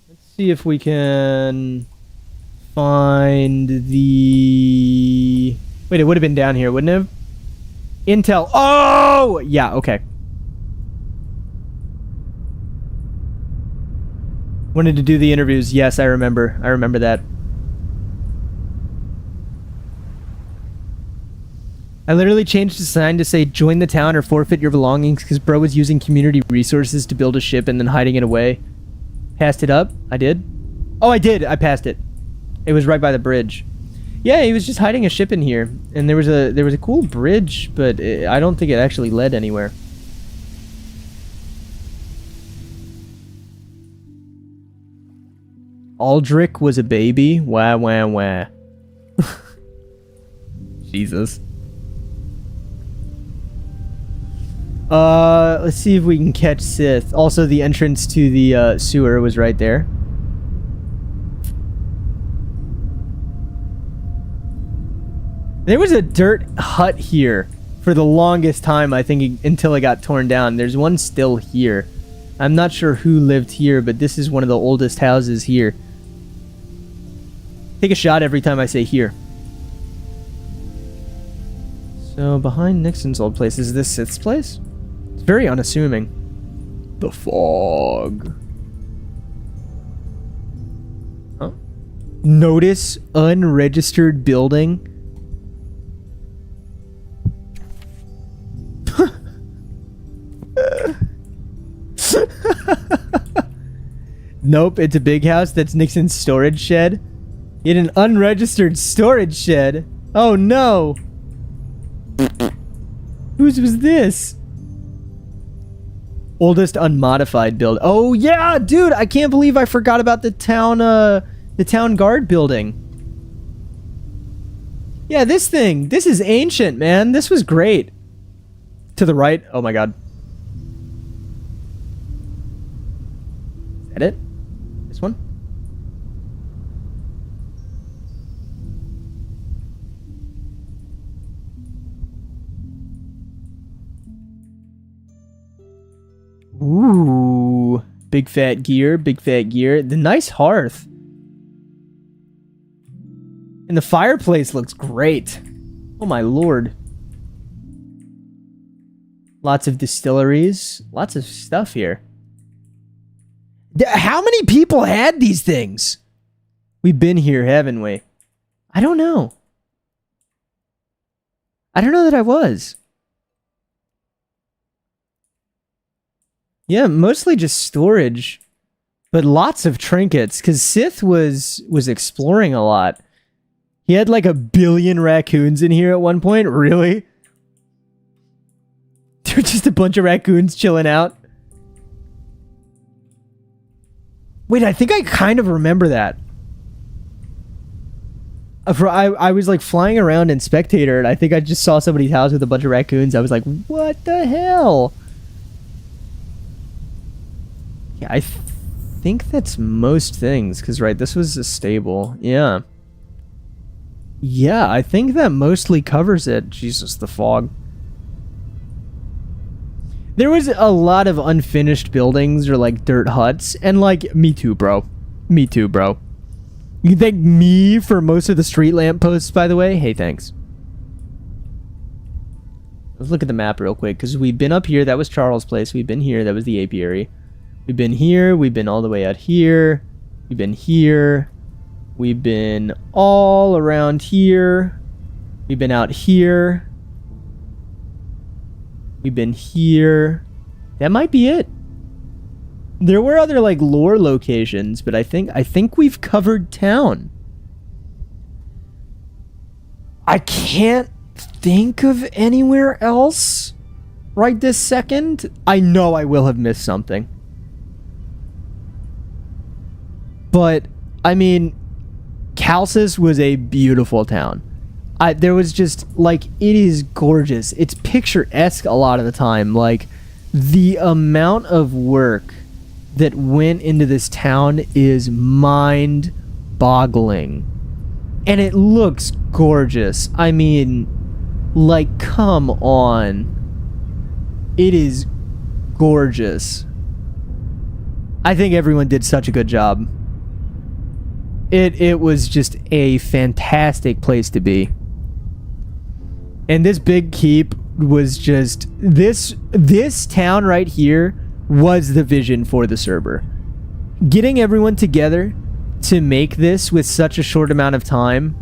Let's see if we can find the... Wait, it would have been down here, wouldn't it have? Intel. Oh! Yeah, okay. Wanted to do the interviews. Yes, I remember. I remember that. I literally changed the sign to say join the town or forfeit your belongings because bro was using community resources to build a ship and then hiding it away. Passed it up? I did? Oh, I did. I passed it. It was right by the bridge. Yeah, he was just hiding a ship in here. And there was a cool bridge, but I don't think it actually led anywhere. Aldrich was a baby. Wah, wah, wah. Jesus. Let's see if we can catch Sith. Also, the entrance to the sewer was right there. There was a dirt hut here for the longest time, I think, until it got torn down. There's one still here. I'm not sure who lived here, but this is one of the oldest houses here. Take a shot every time I say here. So, behind Nixon's old place, is this Sith's place? It's very unassuming. The fog. Huh? Notice unregistered building. Nope, it's a big house. That's Nixon's storage shed. He had an unregistered storage shed. Oh no! Whose was this? Oldest unmodified build. Oh yeah, dude! I can't believe I forgot about the town guard building. Yeah, this thing. This is ancient, man. This was great. To the right. Oh my god. Is that it? This one? Ooh. Big fat gear, big fat gear. The nice hearth. And the fireplace looks great. Oh my lord. Lots of distilleries. Lots of stuff here. How many people had these things? We've been here, haven't we? I don't know. I don't know that I was. Yeah, mostly just storage. But lots of trinkets, because Sith was exploring a lot. He had like 1 billion raccoons in here at one point. Really? Dude, just a bunch of raccoons chilling out. Wait, I think I kind of remember that. I was like flying around in Spectator, and I think I just saw somebody's house with a bunch of raccoons. I was like, what the hell? Yeah, I think that's most things, because, right, this was a stable. Yeah. Yeah, I think that mostly covers it. Jesus, the fog. There was a lot of unfinished buildings or like dirt huts, and like, me too, bro. Me too, bro. You can thank me for most of the street lamp posts, by the way. Hey, thanks. Let's look at the map real quick, because we've been up here. That was Charles' place. We've been here. That was the apiary. We've been here. We've been all the way out here. We've been here. We've been all around here. We've been out here. We've been here. That might be it. There were other like lore locations, but I think we've covered town. I can't think of anywhere else right this second. I know I will have missed something. But I mean, Calcis was a beautiful town. There was just, like, it is gorgeous. It's picturesque a lot of the time. Like, the amount of work that went into this town is mind-boggling. And it looks gorgeous. I mean, like, come on. It is gorgeous. I think everyone did such a good job. It was just a fantastic place to be. And this big keep was just... This town right here was the vision for the server. Getting everyone together to make this with such a short amount of time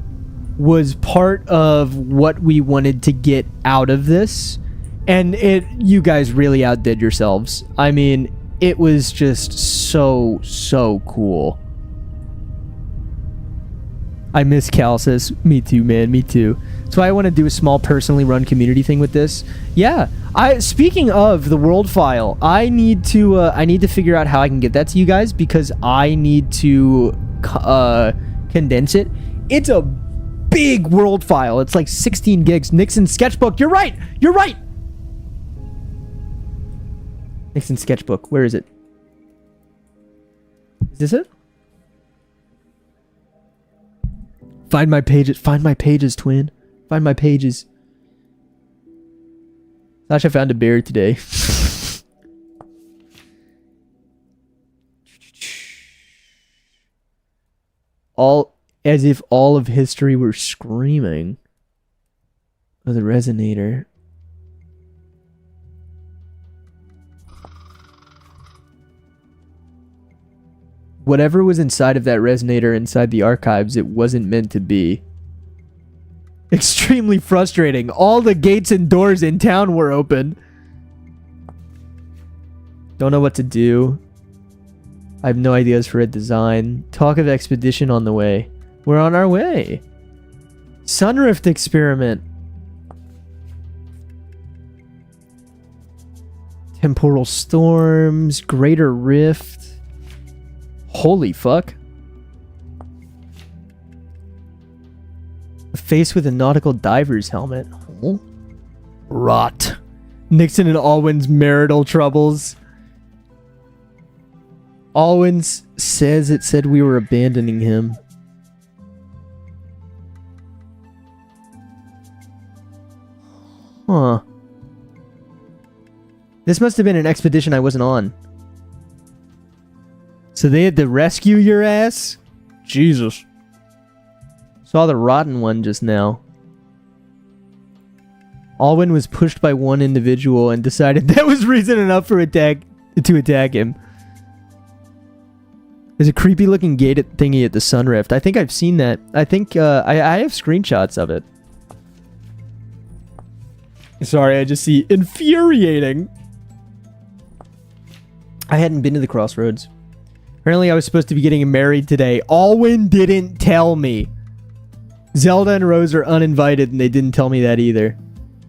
was part of what we wanted to get out of this. And you guys really outdid yourselves. I mean, it was just so cool. I miss Calcis. Me too, man. Me too. That's why I want to do a small personally run community thing with this. Yeah. Speaking of the world file, I need to figure out how I can get that to you guys, because I need to condense it. It's a big world file. It's like 16 gigs. Nixon sketchbook. You're right. You're right. Nixon sketchbook. Where is it? Is this it? Find my pages. Find my pages, twin. Find my pages. Sasha found a bear today. All as if all of history were screaming. Oh, the resonator. Whatever was inside of that resonator inside the archives, it wasn't meant to be. Extremely frustrating. All the gates and doors in town were open. Don't know what to do. I have no ideas for a design. Talk of expedition on the way. We're on our way. Sunrift experiment. Temporal storms. Greater rift. Holy fuck. A face with a nautical diver's helmet. Oh. Rot. Nixon and Alwyn's marital troubles. Alwyn says it said we were abandoning him. Huh. This must have been an expedition I wasn't on. So they had to rescue your ass? Jesus. Saw the rotten one just now. Alwyn was pushed by one individual and decided that was reason enough for to attack him. There's a creepy looking gate thingy at the Sunrift. I think I've seen that. I think I have screenshots of it. Sorry, I just see infuriating. I hadn't been to the crossroads. Apparently I was supposed to be getting married today. Alwyn didn't tell me. Zelda and Rose are uninvited and they didn't tell me that either.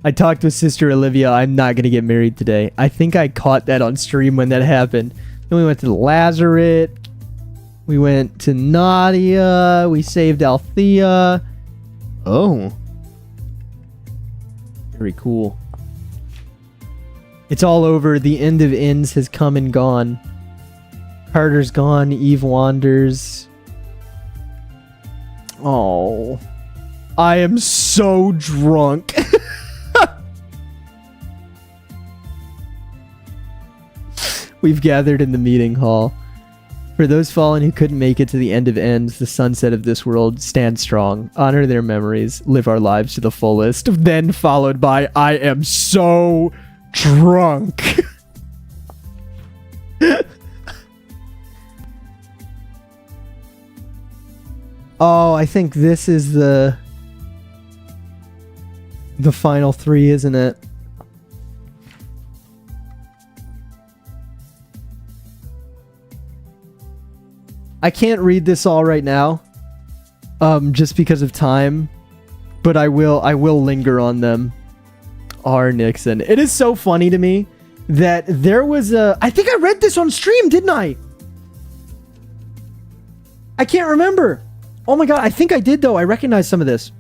I talked with Sister Olivia. I'm not going to get married today. I think I caught that on stream when that happened. Then we went to the Lazaret. We went to Nadia. We saved Althea. Oh. Very cool. It's all over. The end of ends has come and gone. Carter's gone. Eve wanders. Oh. I am so drunk. We've gathered in the meeting hall. For those fallen who couldn't make it to the end of ends, the sunset of this world, stand strong, honor their memories, live our lives to the fullest, then followed by, I am so drunk. Oh, I think this is the final three, isn't it? I can't read this all right now, just because of time, but I will linger on them. R. Nixon. It is so funny to me that there was I think I read this on stream, didn't I? I can't remember. Oh my god, I think I did though. I recognize some of this.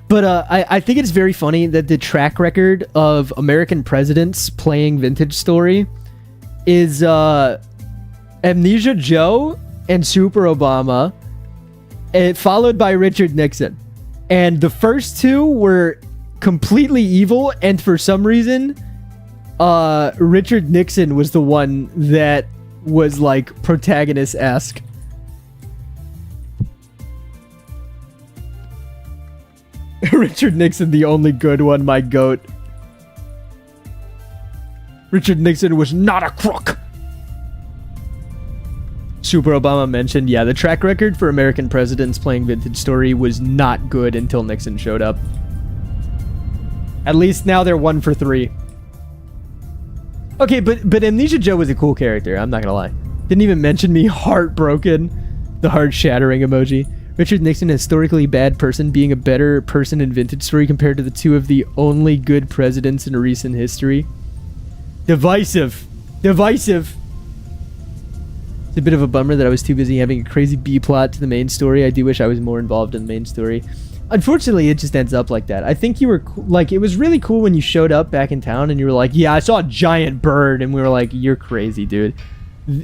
But I think it's very funny that the track record of American presidents playing Vintage Story is Amnesia Joe and Super Obama, followed by Richard Nixon. And the first two were completely evil, and for some reason, Richard Nixon was the one that was like protagonist-esque. Richard Nixon, the only good one, my goat. Richard Nixon was not a crook. Super Obama mentioned, yeah, the track record for American presidents playing Vintage Story was not good until Nixon showed up. At least now they're 1 for 3. Okay, but Amnesia Joe was a cool character, I'm not gonna lie. Didn't even mention me, heartbroken. The heart-shattering emoji. Richard Nixon, a historically bad person, being a better person in Vintage Story compared to the two of the only good presidents in recent history. Divisive. Divisive. It's a bit of a bummer that I was too busy having a crazy B plot to the main story. I do wish I was more involved in the main story. Unfortunately, it just ends up like that. I think you were like, it was really cool when you showed up back in town and you were like, yeah, I saw a giant bird. And we were like, you're crazy, dude.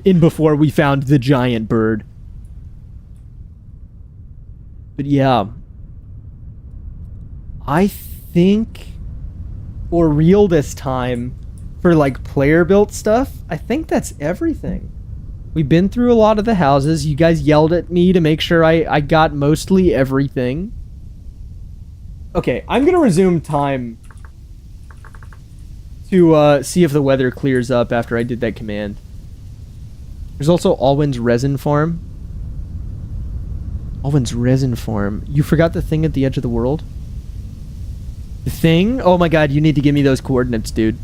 In before we found the giant bird. But yeah. I think for real this time, for like player built stuff, I think that's everything. We've been through a lot of the houses. You guys yelled at me to make sure I got mostly everything. Okay, I'm gonna resume time to see if the weather clears up after I did that command. There's also Alwyn's resin farm. Alwyn's resin farm. You forgot the thing at the edge of the world? The thing? Oh my god, you need to give me those coordinates, dude.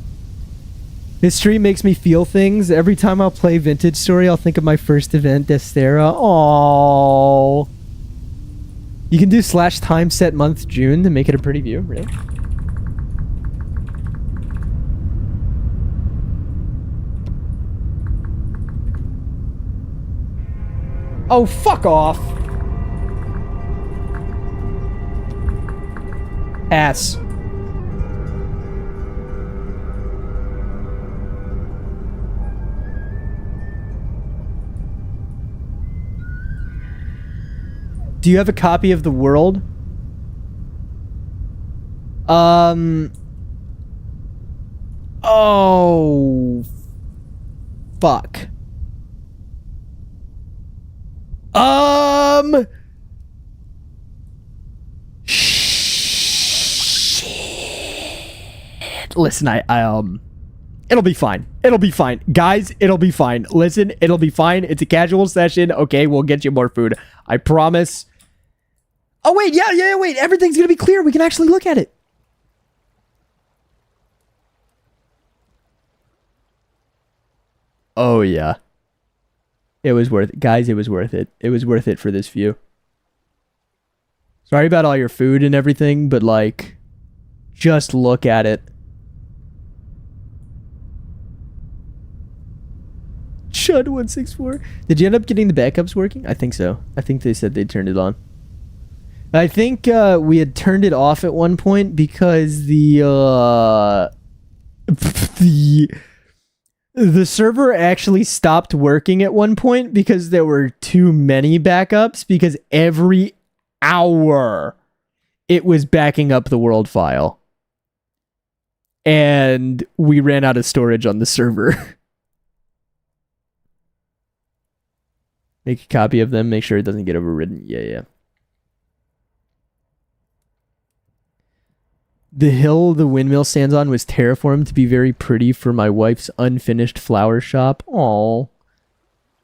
This stream makes me feel things. Every time I'll play Vintage Story, I'll think of my first event, Destera. Aww. You can do /time set month June to make it a pretty view, really? Oh, fuck off. Ass. Do you have a copy of The World? Oh. Fuck. Shit. Listen, it'll be fine. It'll be fine. Guys, it'll be fine. Listen, it'll be fine. It's a casual session. Okay, we'll get you more food. I promise. Oh, wait. Yeah, wait. Everything's going to be clear. We can actually look at it. Oh, yeah. It was worth it. Guys, it was worth it. It was worth it for this view. Sorry about all your food and everything, but, like, just look at it. Chud164. Did you end up getting the backups working? I think so. I think they said they turned it on. I think we had turned it off at one point because the server actually stopped working at one point because there were too many backups, because every hour it was backing up the world file. And we ran out of storage on the server. Make a copy of them, make sure it doesn't get overridden. Yeah. The hill the windmill stands on was terraformed to be very pretty for my wife's unfinished flower shop. Aww.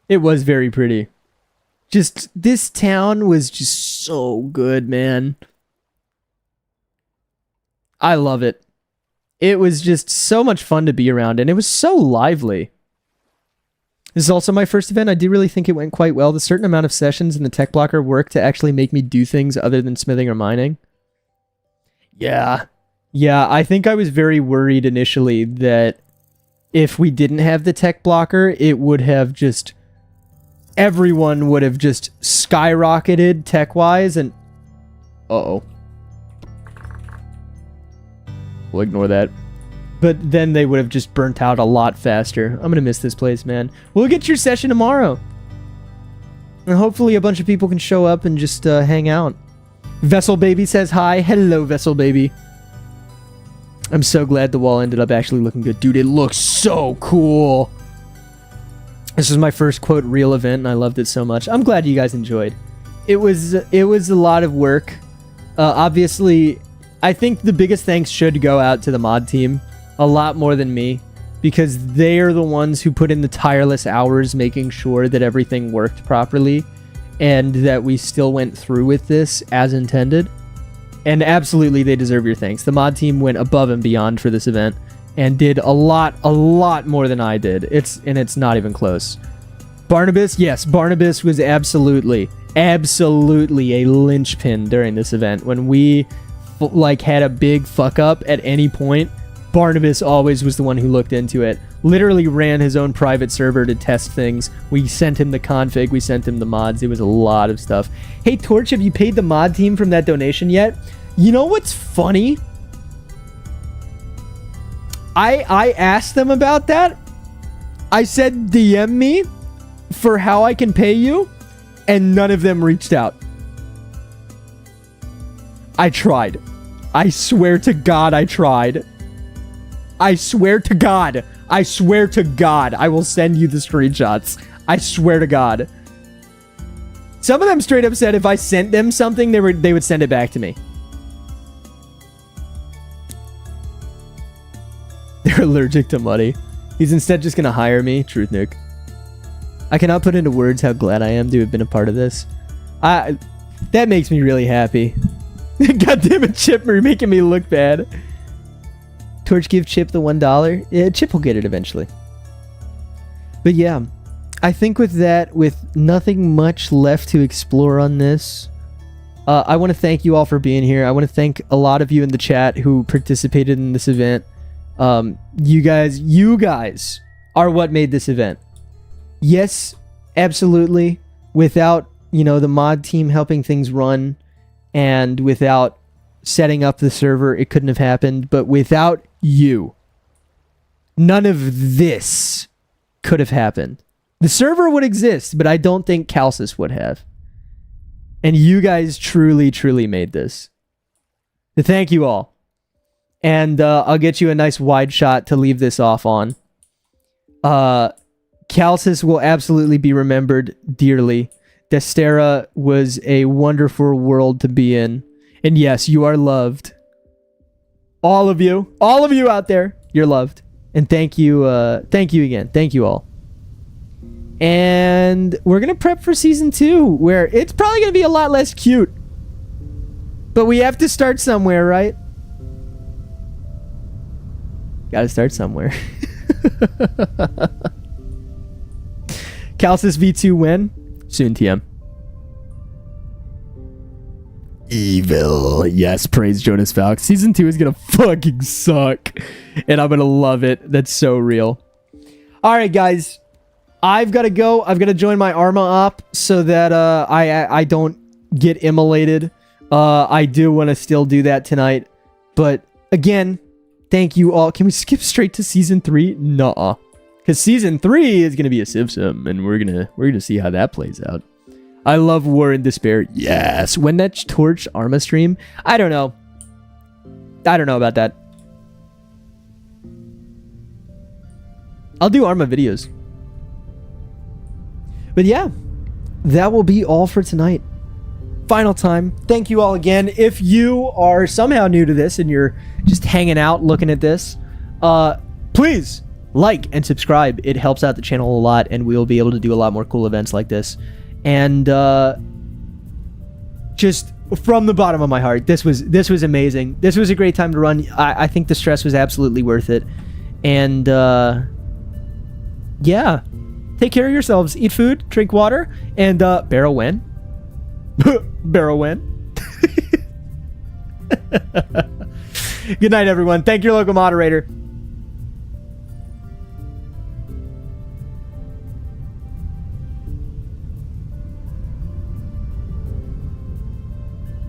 It was very pretty. Just, this town was just so good, man. I love it. It was just so much fun to be around, and it was so lively. This is also my first event. I do really think it went quite well. The certain amount of sessions in the tech blocker worked to actually make me do things other than smithing or mining. Yeah, I think I was very worried initially that if we didn't have the tech blocker, it would have just... everyone would have just skyrocketed tech-wise, and... Uh-oh. We'll ignore that. But then they would have just burnt out a lot faster. I'm gonna miss this place, man. We'll get your session tomorrow. And hopefully a bunch of people can show up and just hang out. Vessel Baby says hi. Hello, Vessel Baby. I'm so glad the wall ended up actually looking good. Dude, it looks so cool. This was my first, quote, real event, and I loved it so much. I'm glad you guys enjoyed. It was a lot of work. Obviously, I think the biggest thanks should go out to the mod team. A lot more than me. Because they are the ones who put in the tireless hours making sure that everything worked properly. And that we still went through with this as intended. And absolutely, they deserve your thanks. The mod team went above and beyond for this event. And did a lot more than I did. It's not even close. Barnabas, yes, Barnabas was absolutely a linchpin during this event. When we, like, had a big fuck up at any point, Barnabas always was the one who looked into it. Literally ran his own private server to test things. We sent him the config. We sent him the mods. It was a lot of stuff. Hey, Torch, have you paid the mod team from that donation yet? You know what's funny? I asked them about that. I said DM me for how I can pay you, and none of them reached out. I tried. I swear to God I tried. I swear to God. I swear to God. I will send you the screenshots. I swear to God. Some of them straight up said if I sent them something, they would send it back to me. They're allergic to money. He's instead just gonna hire me. Truth, Nick. I cannot put into words how glad I am to have been a part of this. That makes me really happy. God damn it, Chip, you're making me look bad. Torch, give Chip the $1. Yeah, Chip will get it eventually. But yeah, I think with that, with nothing much left to explore on this, I want to thank you all for being here. I want to thank a lot of you in the chat who participated in this event. You guys are what made this event. Yes, absolutely. Without, the mod team helping things run, and without setting up the server, it couldn't have happened. But without you, none of this could have happened. The server would exist, but I don't think Calcis would have. And you guys truly, truly made this. So thank you all. And I'll get you a nice wide shot to leave this off on. Calcis will absolutely be remembered dearly. Destera was a wonderful world to be in. And yes, you are loved. All of you out there, you're loved. And thank you again. Thank you all. And we're going to prep for season 2, where it's probably going to be a lot less cute. But we have to start somewhere, right? Gotta start somewhere. Calcis V2 when? Soon, TM. Evil. Yes, praise Jonas Falk. Season 2 is gonna fucking suck. And I'm gonna love it. That's so real. Alright, guys. I've gotta go. I've gotta join my Arma op so that I don't get immolated. I do want to still do that tonight. But again, thank you all. Can we skip straight to season 3? Nuh-uh. Because season 3 is gonna be a civ sim, and we're gonna see how that plays out. I love War and Despair. Yes. When that Torch Arma stream? I don't know. I don't know about that. I'll do Arma videos. But yeah, that will be all for tonight. Final time. Thank you all again. If you are somehow new to this and you're just hanging out looking at this, please like and subscribe. It helps out the channel a lot, and we'll be able to do a lot more cool events like this. And just from the bottom of my heart, this was amazing. This was a great time to run. I think the stress was absolutely worth it. And yeah, take care of yourselves. Eat food, drink water, and barrel when. Barrel when. Good night, everyone. Thank your local moderator.